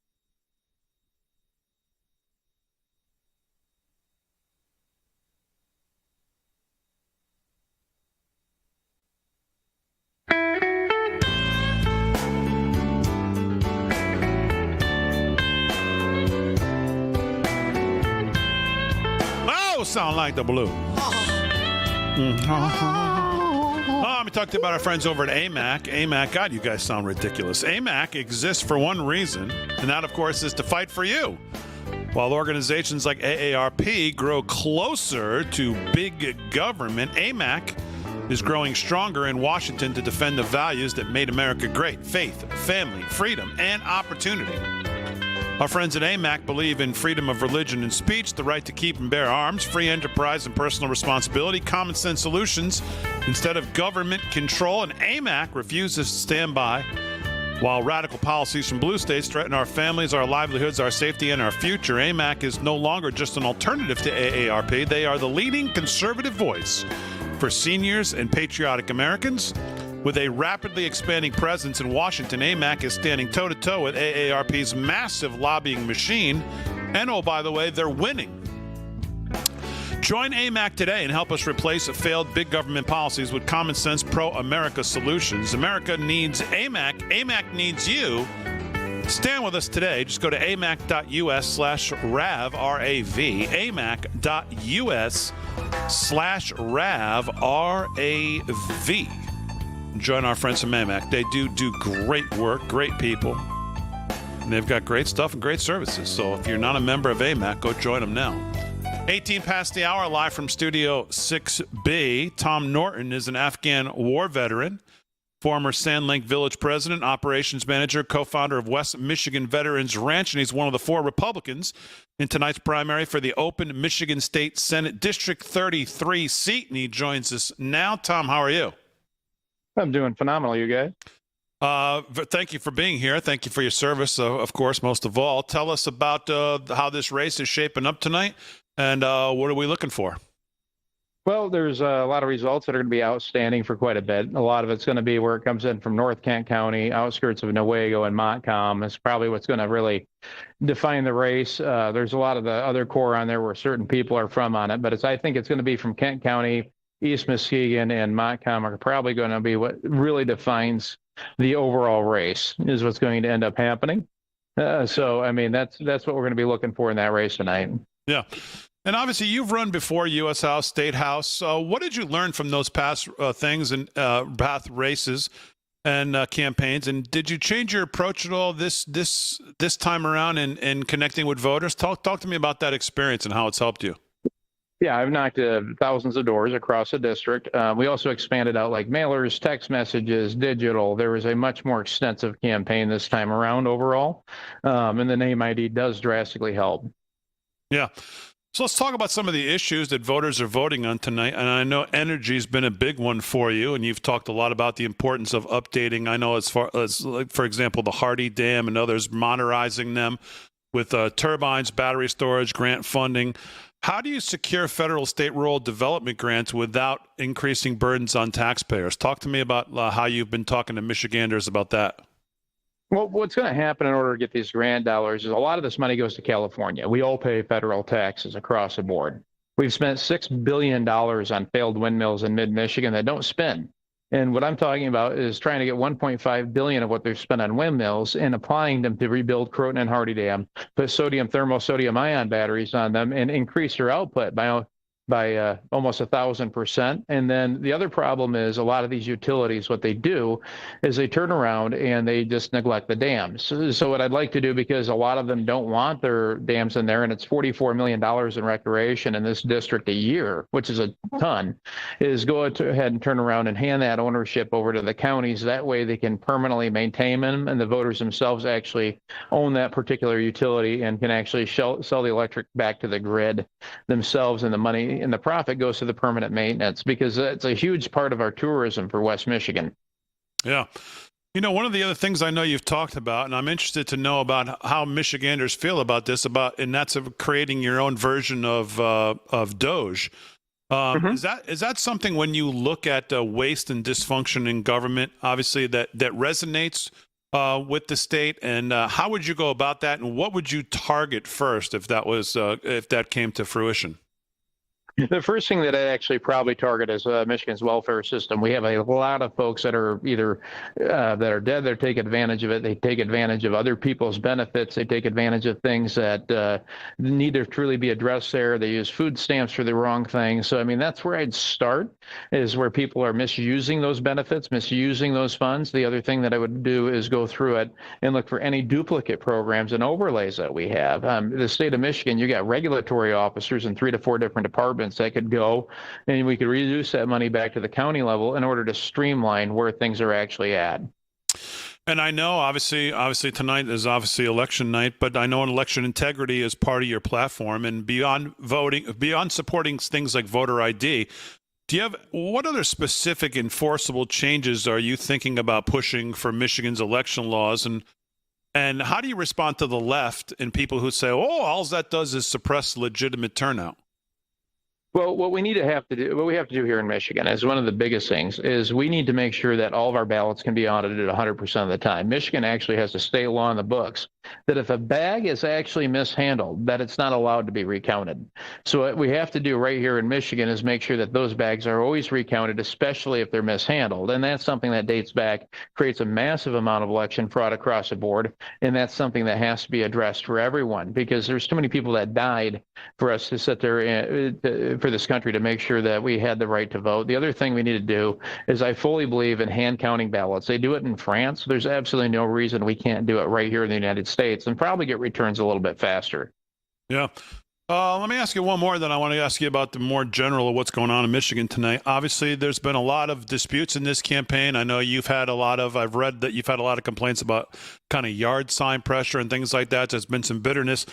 Sound like the blue. Let me talk to you about our friends over at AMAC. AMAC, God, you guys sound ridiculous. AMAC exists for one reason, and that, of course, is to fight for you. While organizations like AARP grow closer to big government, AMAC is growing stronger in Washington to defend the values that made America great: faith, family, freedom, and opportunity. Our friends at AMAC believe in freedom of religion and speech, the right to keep and bear arms, free enterprise and personal responsibility, common sense solutions instead of government control, and AMAC refuses to stand by while radical policies from blue states threaten our families, our livelihoods, our safety, and our future. AMAC is no longer just an alternative to AARP. They are the leading conservative voice for seniors and patriotic Americans. With a rapidly expanding presence in Washington, AMAC is standing toe-to-toe with AARP's massive lobbying machine. And, oh, by the way, they're winning. Join AMAC today and help us replace failed big government policies with common sense pro-America solutions. America needs AMAC. AMAC needs you. Stand with us today. Just go to amac.us/RAV, R-A-V, amac.us/RAV, R-A-V. Join our friends from AMAC. They do great work, great people. And they've got great stuff and great services. So if you're not a member of AMAC, go join them now. 18 past the hour, live from Studio 6B. Tom Norton is an Afghan war veteran, former Sandlink Village president, operations manager, co-founder of West Michigan Veterans Ranch, and he's one of the 4 Republicans in tonight's primary for the open Michigan State Senate District 33 seat. And he joins us now. Tom, how are you? I'm doing phenomenal, you guys. Thank you for being here. Thank you for your service, of course, most of all. Tell us about how this race is shaping up tonight, and what are we looking for? Well, there's a lot of results that are going to be outstanding for quite a bit. A lot of it's going to be where it comes in from North Kent County, outskirts of Newaygo and Montcalm. It's probably what's going to really define the race. There's a lot of the other core on there where certain people are from on it, but I think it's going to be from Kent County, East Muskegon, and Montcalm are probably going to be what really defines the overall race, is what's going to end up happening. So, I mean, that's what we're going to be looking for in that race tonight. Yeah. And obviously, you've run before U.S. House, State House. What did you learn from those past things and past races and campaigns? And did you change your approach at all this time around in connecting with voters? Talk to me about that experience and how it's helped you. Yeah, I've knocked thousands of doors across the district. We also expanded out like mailers, text messages, digital. There was a much more extensive campaign this time around overall, and the name ID does drastically help. Yeah. So let's talk about some of the issues that voters are voting on tonight. And I know energy has been a big one for you, and you've talked a lot about the importance of updating. I know as far as, like, for example, the Hardy Dam and others, modernizing them with turbines, battery storage, grant funding. How do you secure federal, state, rural development grants without increasing burdens on taxpayers? Talk to me about how you've been talking to Michiganders about that. Well, what's going to happen in order to get these grant dollars is a lot of this money goes to California. We all pay federal taxes across the board. We've spent $6 billion on failed windmills in mid-Michigan that don't spin. And what I'm talking about is trying to get $1.5 billion of what they've spent on windmills and applying them to rebuild Croton and Hardy Dam, put sodium ion batteries on them, and increase their output by almost 1,000%. And then the other problem is a lot of these utilities, what they do is they turn around and they just neglect the dams. So what I'd like to do, because a lot of them don't want their dams in there, and it's $44 million in recreation in this district a year, which is a ton, is go ahead and turn around and hand that ownership over to the counties. That way they can permanently maintain them, and the voters themselves actually own that particular utility and can actually sell the electric back to the grid themselves, and the money and the profit goes to the permanent maintenance, because it's a huge part of our tourism for West Michigan. Yeah. You know, one of the other things I know you've talked about, and I'm interested to know about how Michiganders feel about this, and that's creating your own version of Doge. Is that something, when you look at waste and dysfunction in government, obviously that resonates with the state? And how would you go about that? And what would you target first if that came to fruition? The first thing that I'd actually probably target is Michigan's welfare system. We have a lot of folks that are either that are dead, that take advantage of it. They take advantage of other people's benefits. They take advantage of things that need to truly be addressed there. They use food stamps for the wrong things. So, I mean, that's where I'd start, is where people are misusing those benefits, misusing those funds. The other thing that I would do is go through it and look for any duplicate programs and overlays that we have. The state of Michigan, you got regulatory officers in 3 to 4 different departments that could go, and we could reduce that money back to the county level in order to streamline where things are actually at. And I know, obviously tonight is obviously election night, but I know election integrity is part of your platform. And beyond voting, beyond supporting things like voter ID, what other specific enforceable changes are you thinking about pushing for Michigan's election laws? And how do you respond to the left and people who say, oh, all that does is suppress legitimate turnout? Well, what we have to do here in Michigan is one of the biggest things is we need to make sure that all of our ballots can be audited 100% of the time. Michigan actually has a state law in the books that if a bag is actually mishandled, that it's not allowed to be recounted. So what we have to do right here in Michigan is make sure that those bags are always recounted, especially if they're mishandled. And that's something that dates back, creates a massive amount of election fraud across the board. And that's something that has to be addressed for everyone, because there's too many people that died for us to sit there for this country to make sure that we had the right to vote. The other thing we need to do is I fully believe in hand counting ballots. They do it in France. There's absolutely no reason we can't do it right here in the United States and probably get returns a little bit faster. Yeah. Let me ask you one more, then I want to ask you about the more general of what's going on in Michigan tonight. Obviously, there's been a lot of disputes in this campaign. I know I've read that you've had a lot of complaints about kind of yard sign pressure and things like that. There's been some bitterness.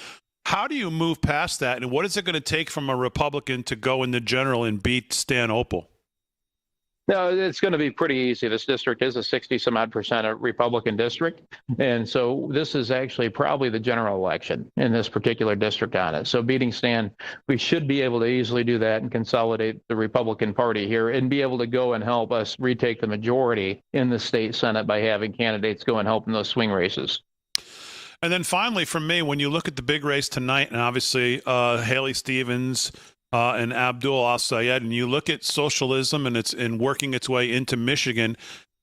How do you move past that, and what is it going to take from a Republican to go in the general and beat Stan Opel? No, it's going to be pretty easy. This district is a 60-some-odd% Republican district. And so this is actually probably the general election in this particular district on it. So beating Stan, we should be able to easily do that and consolidate the Republican Party here and be able to go and help us retake the majority in the state Senate by having candidates go and help in those swing races. And then finally, for me, when you look at the big race tonight, and obviously Haley Stevens and Abdul El-Sayed, and you look at socialism and it's working its way into Michigan,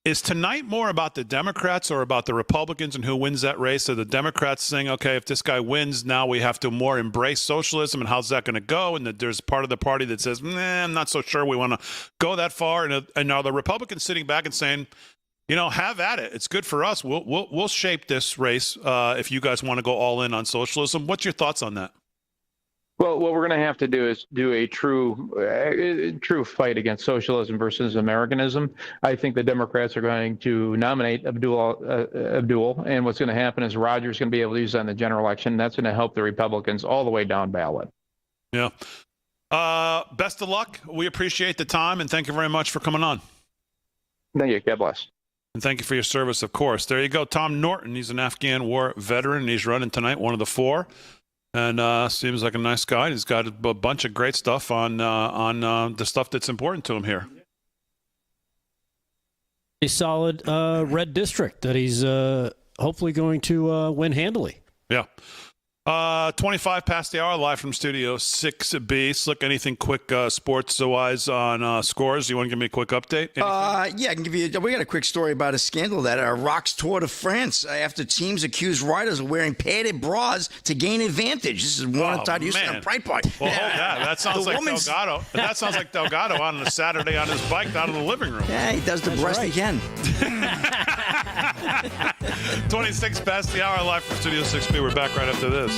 is tonight more about the Democrats or about the Republicans and who wins that race? Are the Democrats saying, okay, if this guy wins, now we have to more embrace socialism, and how's that going to go? And that there's part of the party that says, I'm not so sure we want to go that far. And are the Republicans sitting back and saying, have at it. It's good for us. We'll shape this race if you guys want to go all in on socialism. What's your thoughts on that? Well, what we're going to have to do is do a true fight against socialism versus Americanism. I think the Democrats are going to nominate Abdul, and what's going to happen is Rodgers is going to be able to use that in the general election. That's going to help the Republicans all the way down ballot. Yeah. Best of luck. We appreciate the time, and thank you very much for coming on. Thank you. God bless. And thank you for your service, of course. There you go. Tom Norton. He's an Afghan war veteran, and he's running tonight, one of the four. And seems like a nice guy. He's got a bunch of great stuff on the stuff that's important to him here. A solid red district that he's hopefully going to win handily. Yeah. 25 past the hour, live from Studio 6B. Slick, anything quick sports-wise on scores? You want to give me a quick update? Yeah, I can give you. We got a quick story about a scandal that rocks Tour de France after teams accuse riders of wearing padded bras to gain advantage. This is one Todd Houston on Breitbart. Well, yeah, that sounds like Delgado. That sounds like Delgado on a Saturday on his bike down in the living room. Yeah, he does the breast again. 26 past the hour, live from Studio 6B. We're back right after this.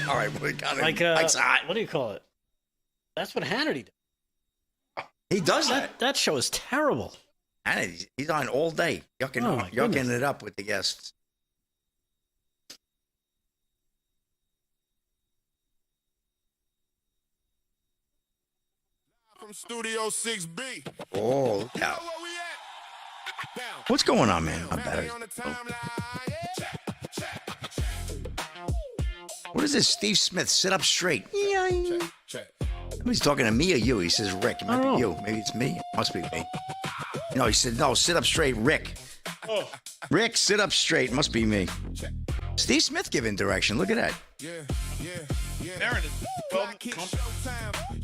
All right, we got like what do you call it? That's what Hannity does. He does that. That show is terrible. Hannity, he's on all day, yucking it up with the guests. From Studio 6B. Oh, look out. What's going on, man? I'm better. What is this? Steve Smith, sit up straight. He's talking to me or you? He says, Rick. It might be you. Maybe it's me. It must be me. No, he said, no, sit up straight, Rick. Oh. Rick, sit up straight. Must be me. Steve Smith giving direction. Look at that. Aaron,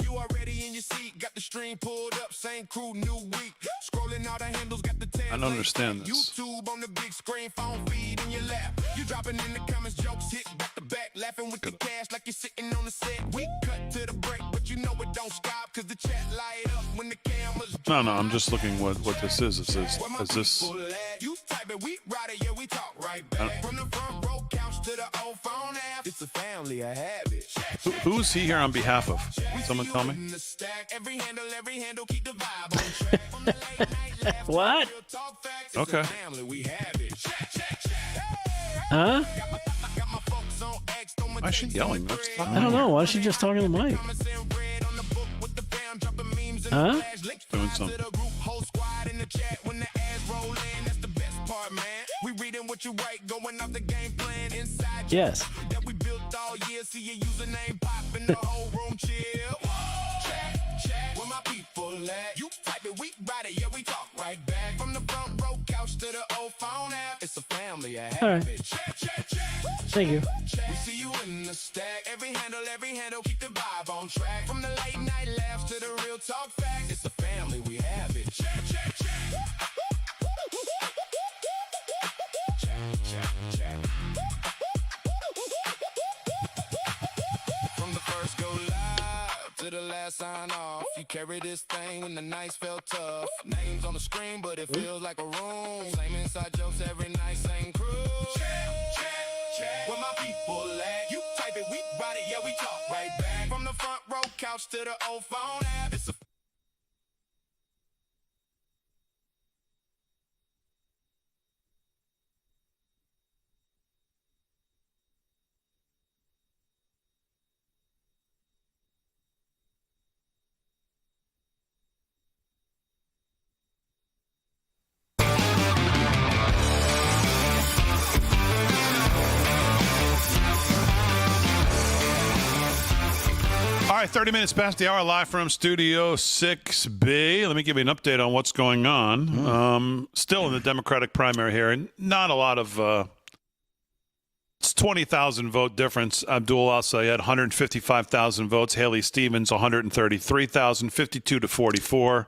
you already in your seat, got the stream pulled up, same crew, new week. Scrolling all the handles, got the I don't understand this. YouTube on the big screen, phone feed in your lap. You dropping in the comments, jokes hit back to back, laughing with the cash like you're sitting on the set. We cut to the break, but you know it don't stop, cause the chat light up when the cameras. No, I'm just looking what this is. Is this? You type it, we ride it, yeah, we talk right back. From the front row couch to the old phone app. It's a family, a habit. Who's he here on behalf of? Someone tell me. What? Okay. Huh? Why is she yelling? I don't know. Why is she just talking to the mic? Huh? Doing something. Yes. at? You type it, we ride it, yeah, we talk right back. From the front row couch to the old phone app, it's a family at All right. Check, check, check. Thank you. We see you in the stack. Every handle, keep the vibe on track. From the late night laughs to the real talk facts, it's a family, we have it. Check, check, check. Check, check, check. From the first go live to the last sign off, you carry this thing when the nights felt tough. Names on the screen, but it feels like a room. Same inside jokes every night, same crew. Check, check, check. Where my people at? You type it, we ride it, yeah, we talk right back. From the front row couch to the old phone app, it's a All right, 30 minutes past the hour, live from Studio 6B. Let me give you an update on what's going on. Still in the Democratic primary here, and not a lot of it's 20,000 vote difference. Abdul El-Sayed, 155,000 votes. Haley Stevens, 133,000, 52 to 44.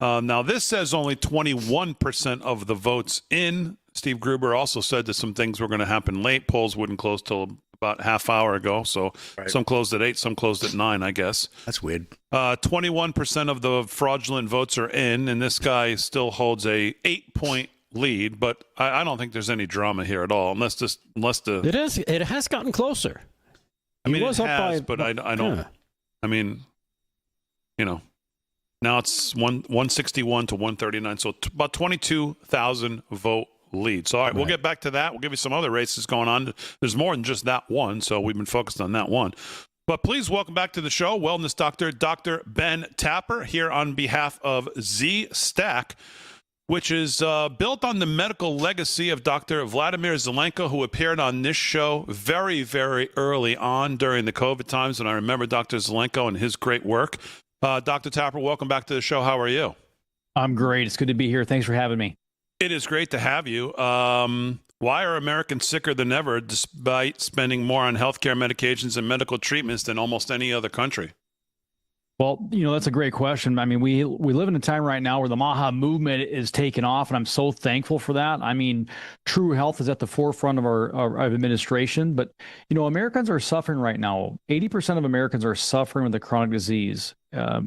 Now, this says only 21% of the votes in. Steve Gruber also said that some things were going to happen late. Polls wouldn't close till about half hour ago. So some closed at 8, some closed at 9, I guess. That's weird. 21% of the fraudulent votes are in, and this guy still holds a 8-point lead. But I don't think there's any drama here at all, unless the It has gotten closer. I mean, He was it up has, by- but I don't. Yeah. I mean, you know, now it's 161 to 139, so about 22,000 vote lead. So all right, we'll get back to that. We'll give you some other races going on. There's more than just that one, so we've been focused on that one. But please welcome back to the show, wellness doctor, Dr. Ben Tapper, here on behalf of Z-Stack, which is built on the medical legacy of Dr. Vladimir Zelenko, who appeared on this show very, very early on during the COVID times. And I remember Dr. Zelenko and his great work. Dr. Tapper, welcome back to the show. How are you? I'm great. It's good to be here. Thanks for having me. It is great to have you. Why are Americans sicker than ever, despite spending more on healthcare medications and medical treatments than almost any other country? Well, that's a great question. I mean, we live in a time right now where the MAHA movement is taking off, and I'm so thankful for that. I mean, true health is at the forefront of our administration, but Americans are suffering right now. 80% of Americans are suffering with a chronic disease,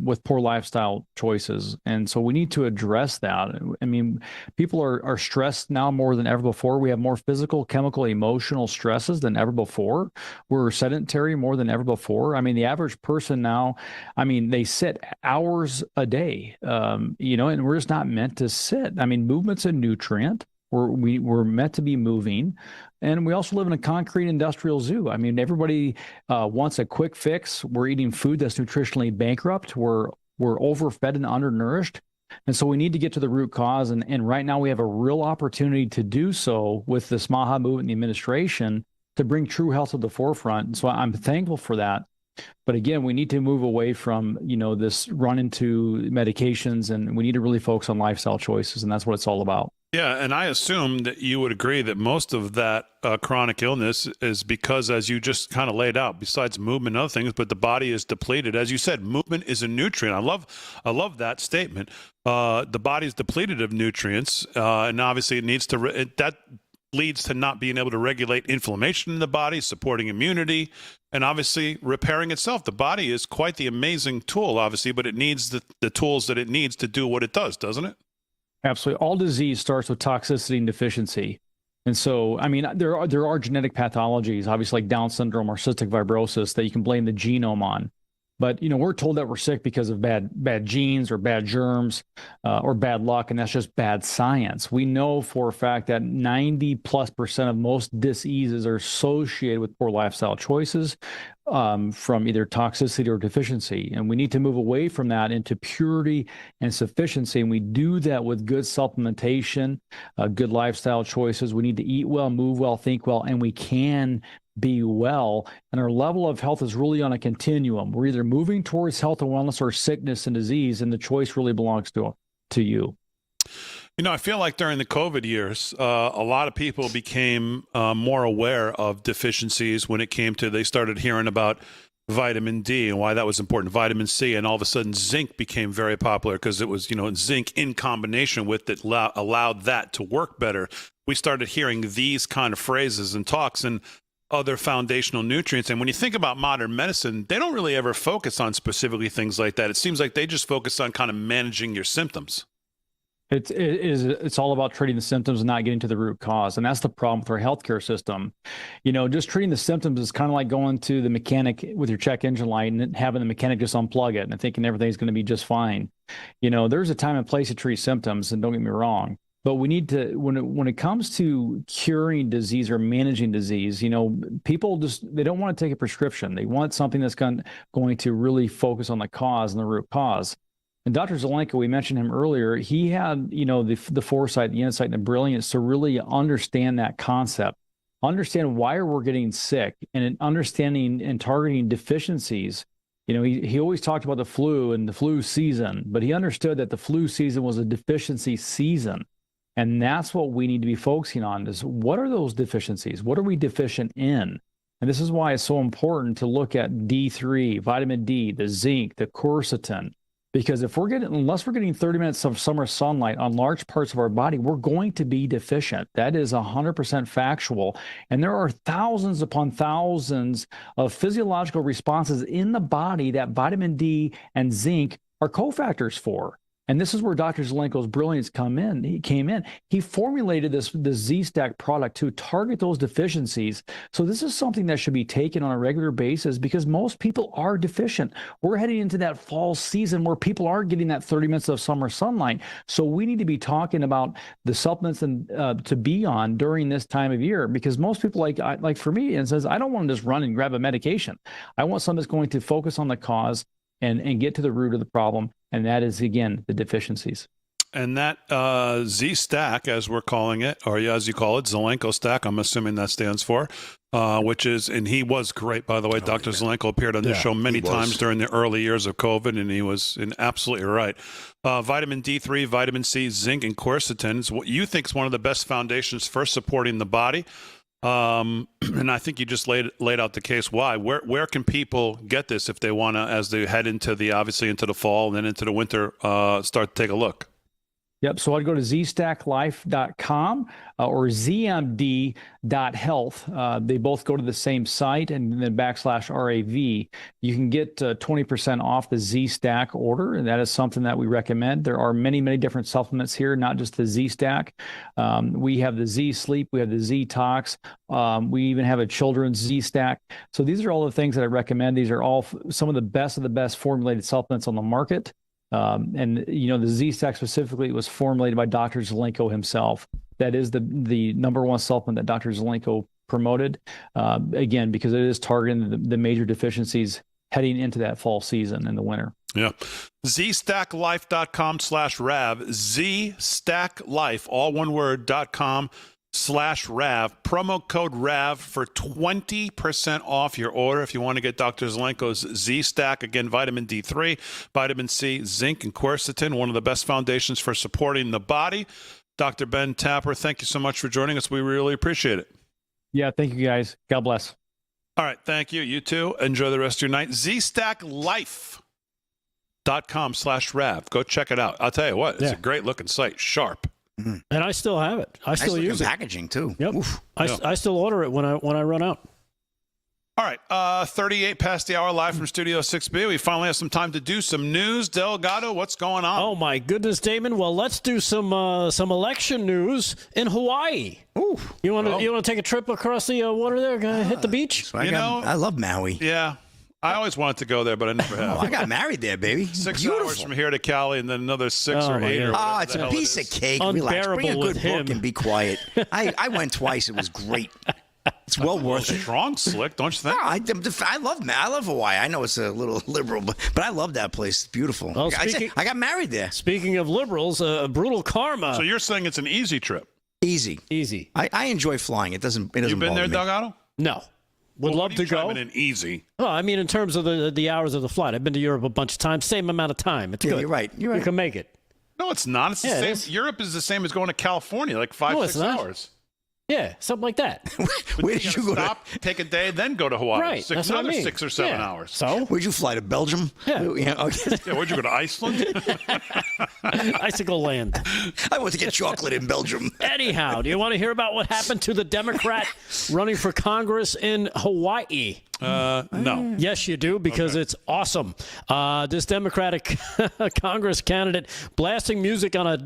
with poor lifestyle choices, and so we need to address that. I mean, people are stressed now more than ever before. We have more physical, chemical, emotional stresses than ever before. We're sedentary more than ever before. I mean, the average person now, they sit hours a day, and we're just not meant to sit. I mean, movement's a nutrient. We're meant to be moving. And we also live in a concrete industrial zoo. I mean, everybody wants a quick fix. We're eating food that's nutritionally bankrupt. We're overfed and undernourished. And so we need to get to the root cause. And right now we have a real opportunity to do so with this MAHA movement and the administration to bring true health to the forefront. And so I'm thankful for that. But again, we need to move away from, this run into medications, and we need to really focus on lifestyle choices. And that's what it's all about. Yeah, and I assume that you would agree that most of that chronic illness is because, as you just kind of laid out, besides movement and other things, but the body is depleted. As you said, movement is a nutrient. I love that statement. The body is depleted of nutrients, and obviously it needs to. That leads to not being able to regulate inflammation in the body, supporting immunity, and obviously repairing itself. The body is quite the amazing tool, obviously, but it needs the tools that it needs to do what it does, doesn't it? Absolutely. All disease starts with toxicity and deficiency. And so, there are genetic pathologies, obviously like Down syndrome or cystic fibrosis, that you can blame the genome on. But, we're told that we're sick because of bad genes or bad germs or bad luck, and that's just bad science. We know for a fact that 90+% of most diseases are associated with poor lifestyle choices. from either toxicity or deficiency. And we need to move away from that into purity and sufficiency. And we do that with good supplementation, good lifestyle choices. We need to eat well, move well, think well, and we can be well. And our level of health is really on a continuum. We're either moving towards health and wellness or sickness and disease, and the choice really belongs to you. You know, I feel like during the COVID years, a lot of people became more aware of deficiencies when it came to, they started hearing about vitamin D and why that was important, vitamin C, and all of a sudden zinc became very popular because it was, zinc in combination with it allowed that to work better. We started hearing these kind of phrases and talks and other foundational nutrients. And when you think about modern medicine, they don't really ever focus on specifically things like that. It seems like they just focus on kind of managing your symptoms. It's all about treating the symptoms and not getting to the root cause. And that's the problem with our healthcare system. Just treating the symptoms is kind of like going to the mechanic with your check engine light and having the mechanic just unplug it and thinking everything's going to be just fine. There's a time and place to treat symptoms, and don't get me wrong. But we need to, when it comes to curing disease or managing disease, people they don't want to take a prescription. They want something that's going to really focus on the cause and the root cause. And Dr. Zelenko, we mentioned him earlier, he had, the foresight, the insight, and the brilliance to really understand that concept, understand why we're getting sick, and understanding and targeting deficiencies. He always talked about the flu and the flu season, but he understood that the flu season was a deficiency season. And that's what we need to be focusing on is what are those deficiencies? What are we deficient in? And this is why it's so important to look at D3, vitamin D, the zinc, the quercetin. Because unless we're getting 30 minutes of summer sunlight on large parts of our body, we're going to be deficient. That is 100% factual. And there are thousands upon thousands of physiological responses in the body that vitamin D and zinc are cofactors for. And this is where Dr. Zelenko's brilliance came in. He formulated the Z-Stack product to target those deficiencies. So this is something that should be taken on a regular basis because most people are deficient. We're heading into that fall season where people are getting that 30 minutes of summer sunlight. So we need to be talking about the supplements and to be on during this time of year because most people, like for me, and says, I don't want to just run and grab a medication. I want something that's going to focus on the cause and get to the root of the problem. And that is, again, the deficiencies. And that Z-Stack, as we're calling it, or as you call it, Zelenko Stack, I'm assuming that stands for, which is, and he was great, by the way. Dr. Zelenko appeared on this show many times during the early years of COVID, and he was absolutely right. Vitamin D3, vitamin C, zinc, and quercetin is what you think is one of the best foundations for supporting the body. And I think you just laid out the case why. Where can people get this if they want to, as they head into the fall and then into the winter, start to take a look? Yep. So I'd go to zstacklife.com or zmd.health. They both go to the same site and then /RAV. You can get 20% off the Z-Stack order, and that is something that we recommend. There are many, many different supplements here, not just the Z-Stack. We have the Z-Sleep. We have the Z-Tox. We even have a children's Z-Stack. So these are all the things that I recommend. These are all some of the best formulated supplements on the market. And the Z-Stack specifically was formulated by Dr. Zelenko himself. That is the number one supplement that Dr. Zelenko promoted, again, because it is targeting the major deficiencies heading into that fall season in the winter. Yeah. zstacklife.com/RAV, zstacklife, all one word, .com/RAV, promo code RAV for 20% off your order if you want to get Dr. Zelenko's Z-Stack. Again, vitamin D3, vitamin C, zinc, and quercetin, one of the best foundations for supporting the body. Dr. Ben Tapper, thank you so much for joining us. We really appreciate it. Yeah, thank you, guys. God bless. All right, thank you. You too. Enjoy the rest of your night. zstacklife.com/RAV. Go check it out. I'll tell you what, it's a great-looking site, sharp. Mm-hmm. And I still have it. I still use it. Packaging too. Yep. I still order it when I run out. All right, 38 past the hour, live from Studio 6B. We finally have some time to do some news. Delgado, what's going on? Oh my goodness, Damon. Well, let's do some election news in Hawaii. Ooh. You want to take a trip across the water there? Hit the beach? So I love Maui. Yeah. I always wanted to go there, but I never have. I got married there, baby. 6 hours from here to Cali, and then another 6 or 8. It's a piece of cake. Relax. Bring a good book and be quiet. I went twice. It was great. It's well worth it. Strong, Slick, don't you think? No, I love Hawaii. I know it's a little liberal, but I love that place. It's beautiful. Well, I got married there. Speaking of liberals, brutal karma. So you're saying it's an easy trip? Easy. I enjoy flying. It doesn't. You been bother there, me. Delgado? No. Would love to go. An easy. Well, I mean, in terms of the hours of the flight, I've been to Europe a bunch of times. Same amount of time. It's good. You're right. You can make it. No, it's not. It's the same. Europe is the same as going to California, like 5-6 hours. Yeah, something like that. Where did you go? Stop, take a day, then go to Hawaii. Right, that's what I mean. 6 or 7 hours. So, where'd you fly to Belgium? Yeah. Okay. Yeah, where'd you go to Iceland? Icicle land. I went to get chocolate in Belgium. Anyhow, do you want to hear about what happened to the Democrat running for Congress in Hawaii? No. Yes, you do, because it's awesome. This Democratic Congress candidate blasting music on a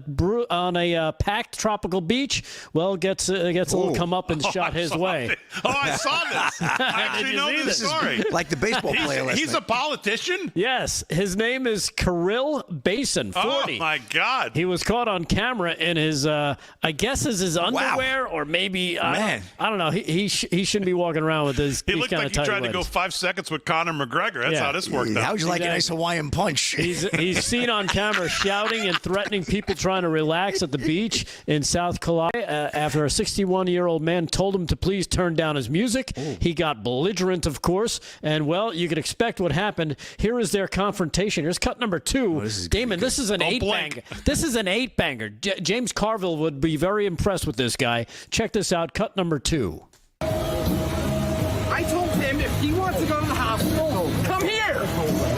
packed tropical beach, well, gets a little comeuppance shot his way. I saw this. I actually know this story. Like the baseball player. He's a politician? Yes. His name is Kirill Basin, 40. Oh, my God. He was caught on camera in his, I guess is his underwear, or maybe, I don't know. He shouldn't be walking around with these He looked kind like of he tried to go 5 seconds with Conor McGregor. That's how this worked out. How would you like a nice Hawaiian punch? He's seen on camera shouting and threatening people trying to relax at the beach in South Kauai after a 61-year-old man told him to please turn down his music. He got belligerent, of course, and, well, you could expect what happened. Here is their confrontation. Here's cut number 2. Damon, this is an 8-banger. This is an 8-banger. James Carville would be very impressed with this guy. Check this out. Cut number 2. I told him if he wants to go to the hospital, come here.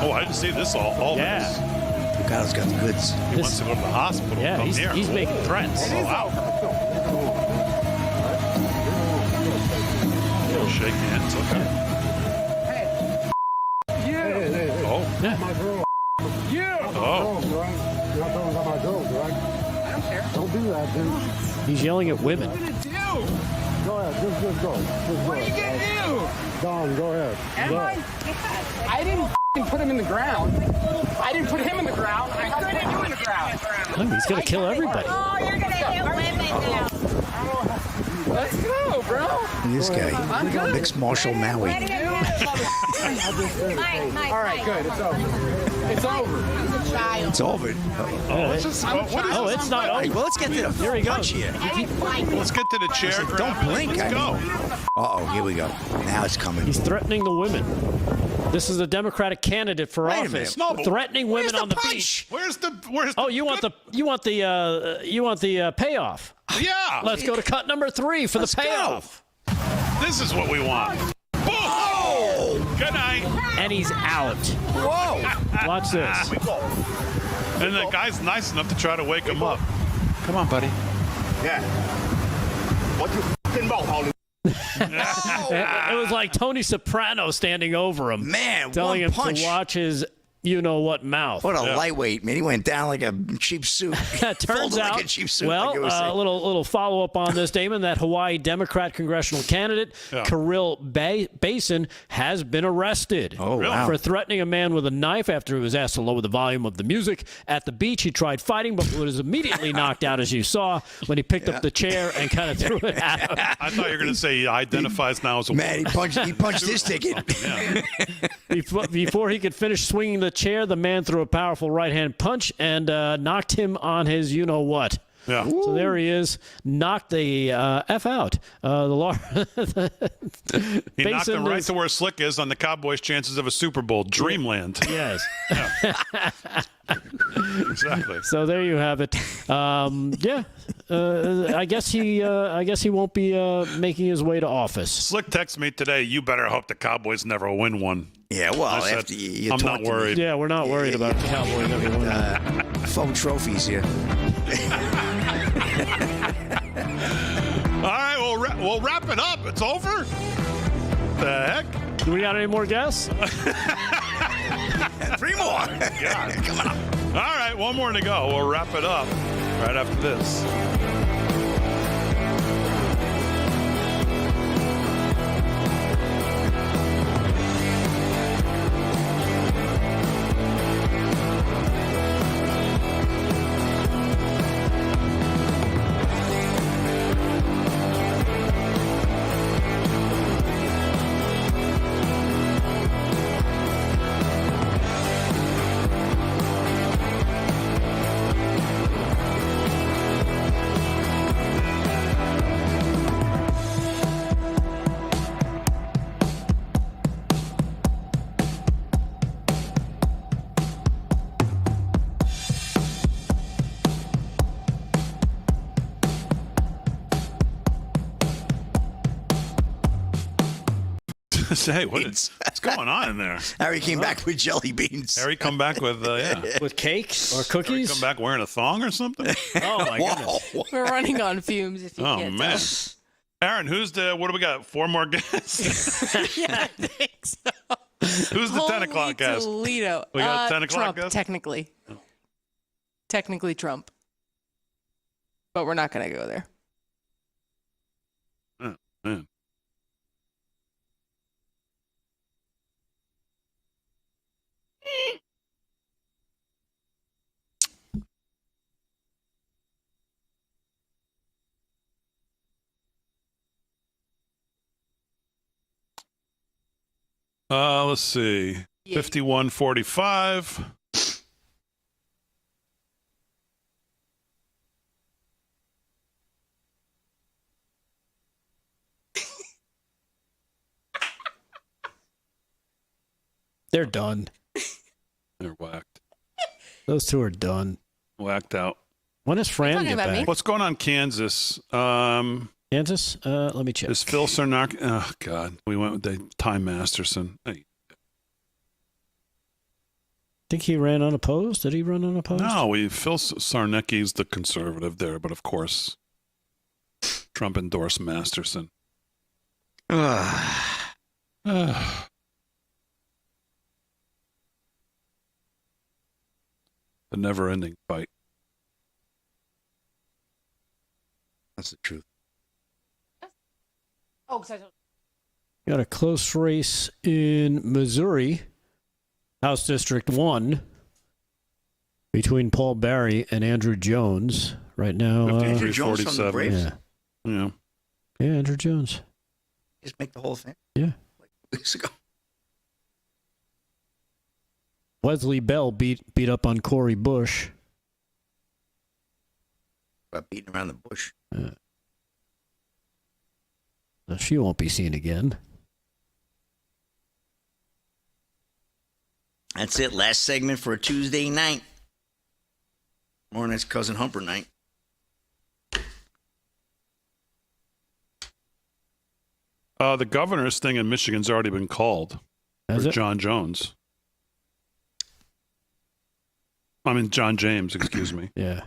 Oh, I didn't see this all this. Delgado's got the goods. He wants to go to the hospital. Yeah, he's making threats. Oh, wow. Shake hands. Okay. Oh. Yeah. My girl. You. Oh. You're not talking about my girls, right? I don't care. Don't do that, dude. He's yelling at women. What are you gonna do? Go ahead. Just go. What are you gonna do? Don, go ahead. Am I? I didn't put him in the ground. I didn't put him in the ground. I put you in the ground. Oh, he's going to kill everybody. Oh, you're going to hit women now. Let's go, bro. This guy. Mixed Marshall Maui. Mike, All right, good. It's over. It's over. He's a child. It's over. It's not over. Well, let's get to the Here we go. punch here. Let's get to the chair. Don't blink. Let's go. Uh-oh, here we go. Now it's coming. He's threatening the women. This is a Democratic candidate for Wait a office, minute. No, but threatening women on the punch? beach. Where's the Oh, you want the payoff? Yeah. Let's go to cut number 3 for the payoff. This is what we want. Whoa! Good night. And he's out. Whoa! Watch this. And the guy's nice enough to try to wake him up. Come on, buddy. Yeah. What you f***ing about, Holly? It was like Tony Soprano standing over him, Man, telling one him punch. to watch his you-know-what mouth. What a lightweight, man. He went down like a cheap suit. Turns Folded out, like a cheap suit, well, like it was a little follow-up on this, Damon, that Hawaii Democrat congressional candidate, Kirill Basin, has been arrested for threatening a man with a knife after he was asked to lower the volume of the music at the beach. He tried fighting, but was immediately knocked out, as you saw, when he picked up the chair and kind of threw it at him. I thought you were going to say he identifies now as a man. He punched his ticket. Before he could finish swinging the chair, the man threw a powerful right-hand punch and knocked him on his you-know-what. Yeah. So there he is, knocked the F out. He knocked him right to where Slick is on the Cowboys' chances of a Super Bowl. Dreamland. Yes. Exactly. So there you have it. I guess he won't be making his way to office. Slick texted me today, you better hope the Cowboys never win one. Yeah, well, I said, after you I'm talk not to me. worried. Yeah, we're not worried about the Cowboys never winning. Phone trophies here. All right, we'll wrap it up. It's over? The heck? Do we got any more guests? 3 more. Come on. All right, one more to go. We'll wrap it up right after this. say, what's going on in there? Harry came back with jelly beans. Harry come back with, with cake or cookies? Harry come back wearing a thong or something? Oh, my goodness. We're running on fumes if you can't man. tell. Aaron, what do we got? 4 more guests? Yeah, I think so. Who's the 10 o'clock guest? Toledo. We got 10 o'clock Trump, guest? technically. Technically Trump. But we're not going to go there. Oh, man. Let's see. 51-45. They're done. They're whacked. Those two are done. Whacked out. When does Fran get back? What's going on in Kansas? Kansas? Let me check. Is Phil Sarnak? Oh, God. We went with the Time Masterson. Hey. Think he ran unopposed? Did he run unopposed? No, Phil Sarnecki's the conservative there, but of course, Trump endorsed Masterson. The never-ending fight. That's the truth. Oh, sorry. Got a close race in Missouri, House District 1, between Paul Barry and Andrew Jones. Right now, Andrew Jones from the Braves? Yeah, Andrew Jones. Just make the whole thing. Yeah. Like weeks ago. Wesley Bell beat up on Corey Bush. About beating around the bush. She won't be seen again. That's it. Last segment for a Tuesday night. Morning's Cousin Humper night. The governor's thing in Michigan's already been called for John Jones. John James, excuse me. Yeah.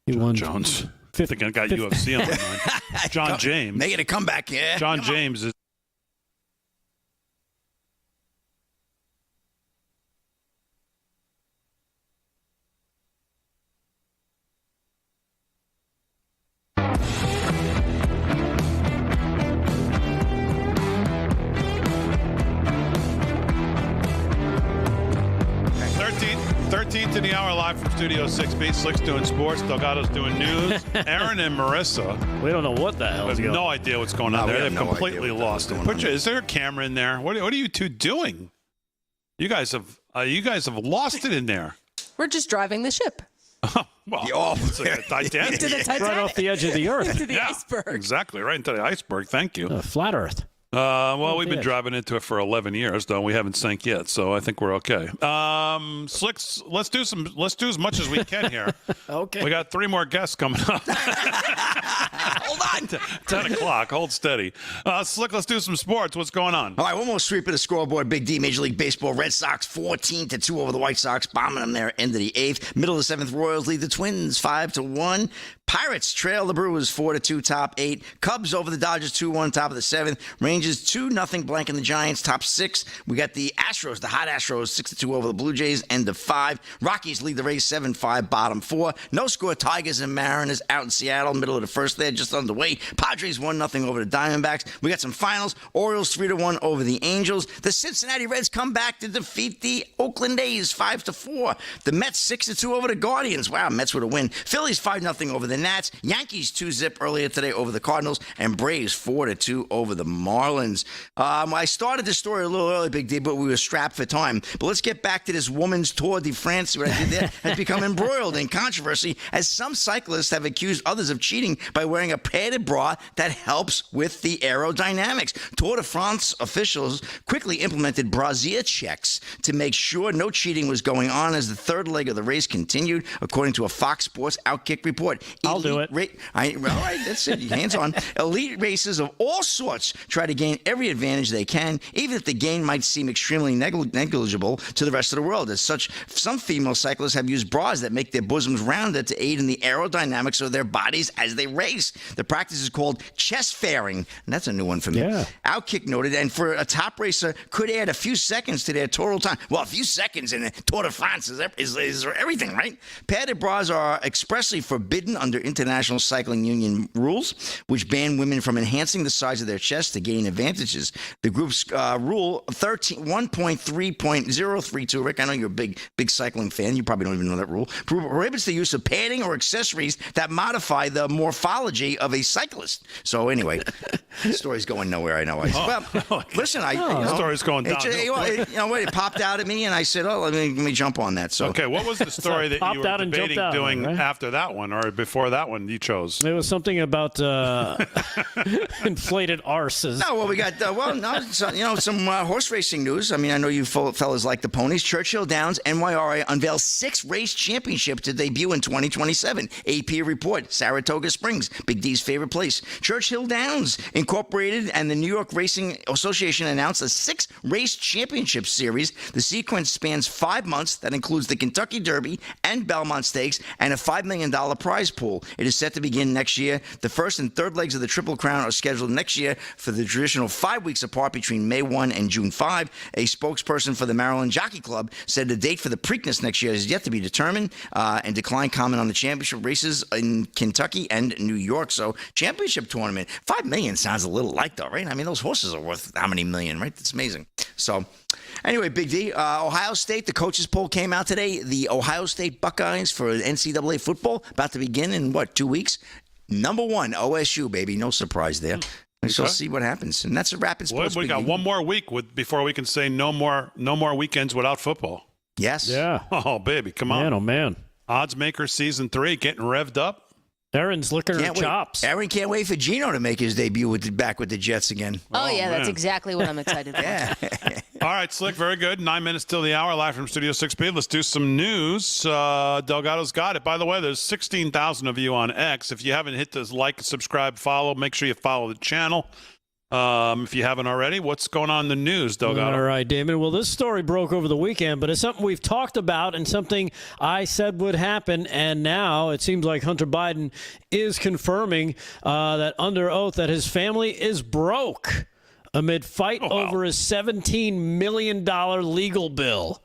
He won. Jones. I think I got UFC on my mind. John James. Making a comeback, yeah. John James is. To the hour live from Studio 6B. Slick's doing sports. Delgado's doing news. Aaron and Marissa. We don't know what the hell is going on. No idea what's going on there. They've completely lost it. Is there a camera in there? What are you two doing? You guys have lost it in there. We're just driving the ship. Well, it's like a Titanic. Into the Titanic. Right off the edge of the earth. Into the iceberg. Exactly, right into the iceberg. Thank you. Flat Earth. We've been driving into it for 11 years, though we haven't sank yet, so I think we're okay. Slicks, let's do as much as we can here. Okay. We got 3 more guests coming up. Hold on. 10 o'clock. Hold steady. Slick, let's do some sports. What's going on? All right, one more sweep of the scoreboard. Big D, Major League Baseball. Red Sox 14-2 over the White Sox, bombing them there end of the 8th. Middle of the 7th, Royals lead the Twins 5-1. Pirates trail the Brewers 4-2, top 8. Cubs over the Dodgers 2-1, top of the 7th. Rangers 2-0, blanking the Giants, top 6. We got the Astros, the hot Astros, 6-2 over the Blue Jays, end of 5. Rockies lead the race 7-5, bottom 4. No score, Tigers and Mariners out in Seattle, middle of the first there, just underway. Padres 1-0 over the Diamondbacks. We got some finals. Orioles 3-1 over the Angels. The Cincinnati Reds come back to defeat the Oakland A's 5-4. The Mets 6-2 over the Guardians. Wow, Mets with a win. Phillies 5-0 over the Nats. Yankees 2-0 earlier today over the Cardinals, and Braves 4-2 over the Marlins. I started this story a little early, Big D, but we were strapped for time. But let's get back to this woman's Tour de France. What I did there has become embroiled in controversy as some cyclists have accused others of cheating by wearing a padded padded bra that helps with the aerodynamics. Tour de France officials quickly implemented brassiere checks to make sure no cheating was going on as the third leg of the race continued, according to a Fox Sports Outkick report. I'll do it. All right, that's it. Hands on. Elite racers of all sorts try to gain every advantage they can, even if the gain might seem extremely negligible to the rest of the world. As such, some female cyclists have used bras that make their bosoms rounded to aid in the aerodynamics of their bodies as they race. The practice is called chest fairing, and that's a new one for me. Yeah. Outkick noted, and for a top racer, could add a few seconds to their total time. Well, a few seconds in the Tour de France is everything, right? Padded bras are expressly forbidden under International Cycling Union rules, which ban women from enhancing the size of their chest to gain advantages. The group's rule 1.3.032, Rick, I know you're a big cycling fan. You probably don't even know that rule. Prohibits the use of padding or accessories that modify the morphology of a cyclist. So anyway, the story's going nowhere, I know. Well, listen, the story's going down. You know what? It popped out at me, and I said, "Oh, let me jump on that." So okay, what was the story that you were debating doing after that one, or before that one you chose? It was something about inflated arses. No, well, we got some horse racing news. I mean, I know you fellas like the ponies. Churchill Downs NYRA unveils 6 race championships to debut in 2027. AP report. Saratoga Springs, Big D's favorite place. Churchill Downs Incorporated and the New York Racing Association announced a 6 race championship series. The sequence spans 5 months. That includes the Kentucky Derby and Belmont Stakes and a $5 million prize pool. It is set to begin next year. The first and third legs of the Triple Crown are scheduled next year for the traditional 5 weeks apart between May 1 and June 5. A spokesperson for the Maryland Jockey Club said the date for the Preakness next year is yet to be determined and declined comment on the championship races in Kentucky and New York. So championship tournament, $5 million sounds a little light though, right? I mean, those horses are worth how many million, right? That's amazing. So anyway, Big D, Ohio State, the coaches poll came out today. The Ohio State Buckeyes for NCAA football about to begin in 2 weeks. Number 1, OSU, baby. No surprise there. We shall see what happens. And that's a wrap in sports. We got one more week before we can say no more weekends without football. Yes. Yeah. Oh, baby, come on. Man, oh, man. Odds Maker Season 3 getting revved up. Aaron's licking her chops. Aaron can't wait for Gino to make his debut back with the Jets again. Oh, yeah, that's exactly what I'm excited about. Yeah. All right, Slick, very good. 9 minutes till the hour, live from Studio 6B. Let's do some news. Delgado's got it. By the way, there's 16,000 of you on X. If you haven't hit this like, subscribe, follow, make sure you follow the channel. If you haven't already, what's going on in the news, Delgado? All right, Damon. Well, this story broke over the weekend, but it's something we've talked about and something I said would happen, and now it seems like Hunter Biden is confirming that under oath that his family is broke amid fight over his $17 million legal bill.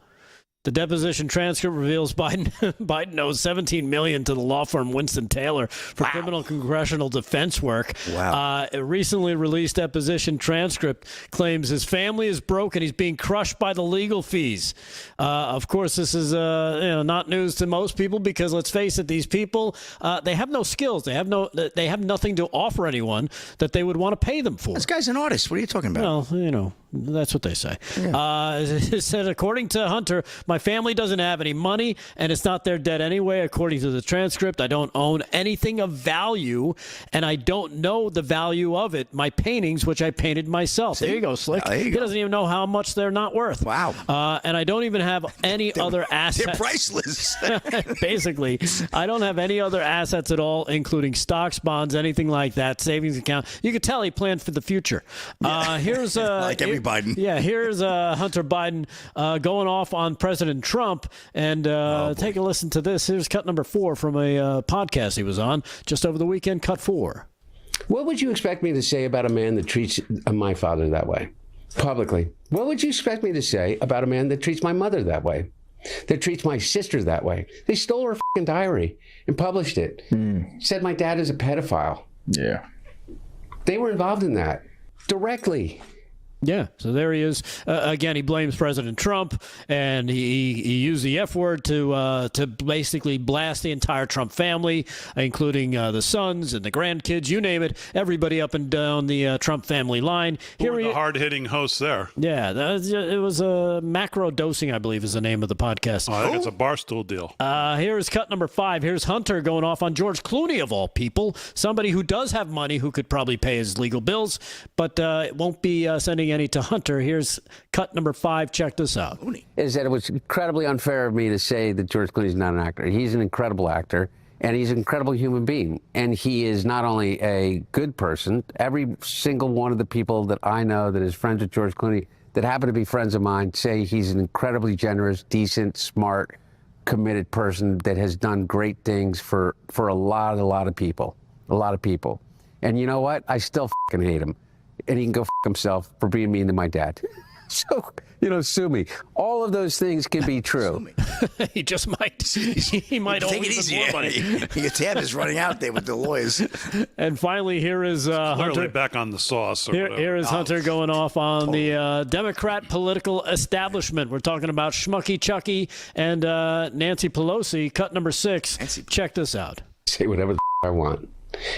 The deposition transcript reveals Biden owes $17 million to the law firm Winston Taylor for criminal congressional defense work. Wow. A recently released deposition transcript claims his family is broke and he's being crushed by the legal fees. Of course, this is not news to most people because let's face it, these people they have no skills. They have nothing to offer anyone that they would want to pay them for. This guy's an artist. What are you talking about? Well, that's what they say. Yeah. It said, according to Hunter, my family doesn't have any money, and it's not their debt anyway. According to the transcript, I don't own anything of value, and I don't know the value of it. My paintings, which I painted myself. There you go, Slick. He doesn't even know how much they're not worth. Wow. And I don't even have any other assets. They're priceless. Basically, I don't have any other assets at all, including stocks, bonds, anything like that, savings account. You could tell he planned for the future. Here's like every Biden. Yeah, here's Hunter Biden going off on President Trump. And take a listen to this. Here's cut number 4 from a podcast he was on just over the weekend, cut 4. What would you expect me to say about a man that treats my father that way publicly? What would you expect me to say about a man that treats my mother that way, that treats my sister that way? They stole her fucking diary and published it. Said my dad is a pedophile. Yeah. They were involved in that directly. Yeah, so there he is. Again, he blames President Trump, and he used the F word to basically blast the entire Trump family, including the sons and the grandkids, you name it, everybody up and down the Trump family line. Who were the hard-hitting hosts there? Yeah, it was Macro Dosing, I believe, is the name of the podcast. Oh, I think it's a Barstool deal. Here's cut number 5. Here's Hunter going off on George Clooney, of all people, somebody who does have money who could probably pay his legal bills, but won't be sending any to Hunter. Here's cut number 5. Check this out. Is that it was incredibly unfair of me to say that George Clooney is not an actor. He's an incredible actor, and he's an incredible human being. And he is not only a good person. Every single one of the people that I know that is friends with George Clooney that happen to be friends of mine say he's an incredibly generous, decent, smart, committed person that has done great things for a lot of people. A lot of people. And you know what? I still fucking hate him. And he can go f*** himself for being mean to my dad. So, sue me. All of those things can be true. He just might. He might owe Take it even easy. more money. Your tab is running out there with the lawyers. And finally, here is Clearly Hunter. back on the sauce. Or Here is Hunter going off on the Democrat political establishment. We're talking about Schmucky Chucky and Nancy Pelosi. Cut number 6. Check this out. Say whatever the I want.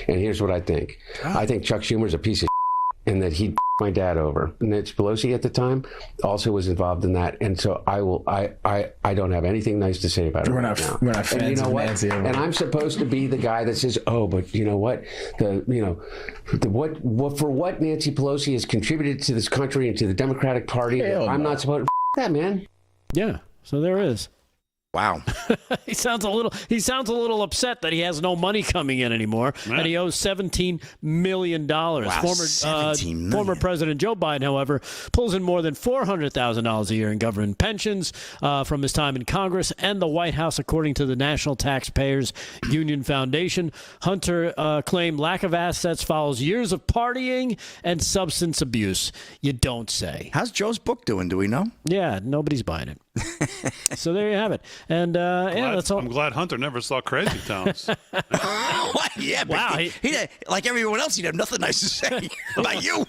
And here's what I think. I think Chuck Schumer's a piece of and that he my dad over. Nancy Pelosi at the time also was involved in that, and so I don't have anything nice to say about it. We're not fans and you know of what? Nancy. And I'm supposed to be the guy that says, oh, but you know what? What Nancy Pelosi has contributed to this country and to the Democratic Party, I'm not supposed to that, man. Yeah. So there is. Wow. He sounds a little upset that he has no money coming in anymore, and he owes $17 million. Wow, $17 million. Former President Joe Biden, however, pulls in more than $400,000 a year in government pensions from his time in Congress and the White House, according to the National Taxpayers Union Foundation. Hunter claimed lack of assets follows years of partying and substance abuse. You don't say. How's Joe's book doing? Do we know? Yeah, nobody's buying it. So there you have it. And that's all. I'm glad Hunter never saw Crazy Towns. What? Yeah, but wow. He like everyone else, he'd have nothing nice to say about you.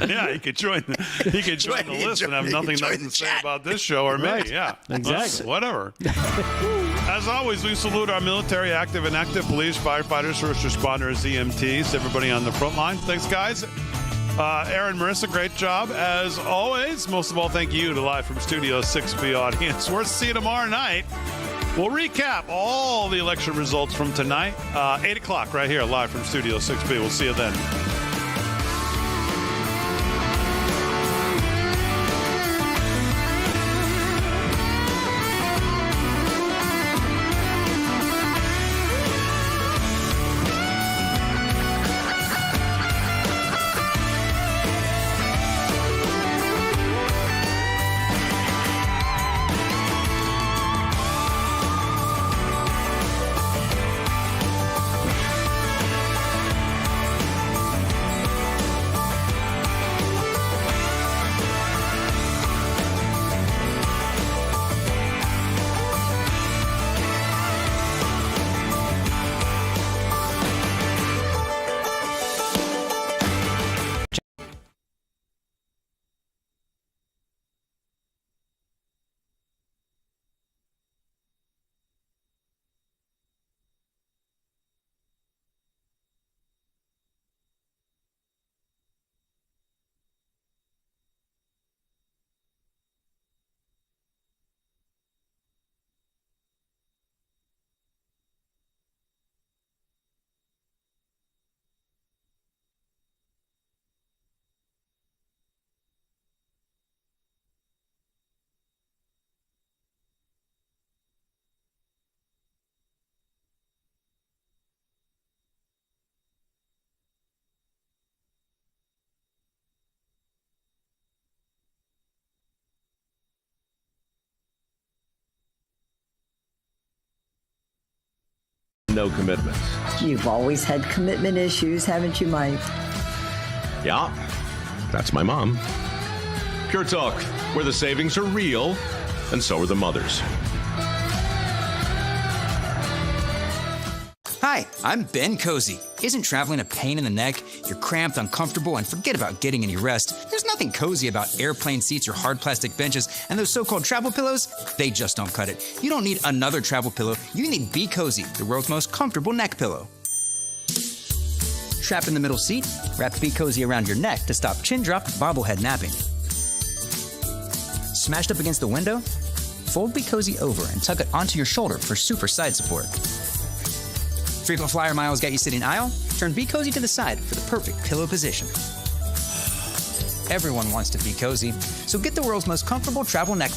Yeah, he could join the list and have nothing nice to say about this show or me. Yeah, exactly. Whatever. As always, we salute our military, active and active police, firefighters, first responders, EMTs, everybody on the front line. Thanks, guys. Aaron, Marissa, great job as always. Most of all, thank you to Live from Studio 6B audience. We'll see you tomorrow night. We'll recap all the election results from tonight. 8 o'clock right here, Live from Studio 6B. We'll see you then. No commitments. You've always had commitment issues, haven't you, Mike? Yeah, that's my mom. Pure Talk, where the savings are real, and so are the mothers. Hi, I'm Ben Cozy. Isn't traveling a pain in the neck? You're cramped, uncomfortable, and forget about getting any rest. There's nothing cozy about airplane seats or hard plastic benches, and those so-called travel pillows, they just don't cut it. You don't need another travel pillow. You need Be Cozy, the world's most comfortable neck pillow. Trapped in the middle seat? Wrap Be Cozy around your neck to stop chin drop, bobblehead napping. Smashed up against the window? Fold Be Cozy over and tuck it onto your shoulder for super side support. Frequent flyer miles got you sitting aisle? Turn Be Cozy to the side for the perfect pillow position. Everyone wants to be cozy, so get the world's most comfortable travel neck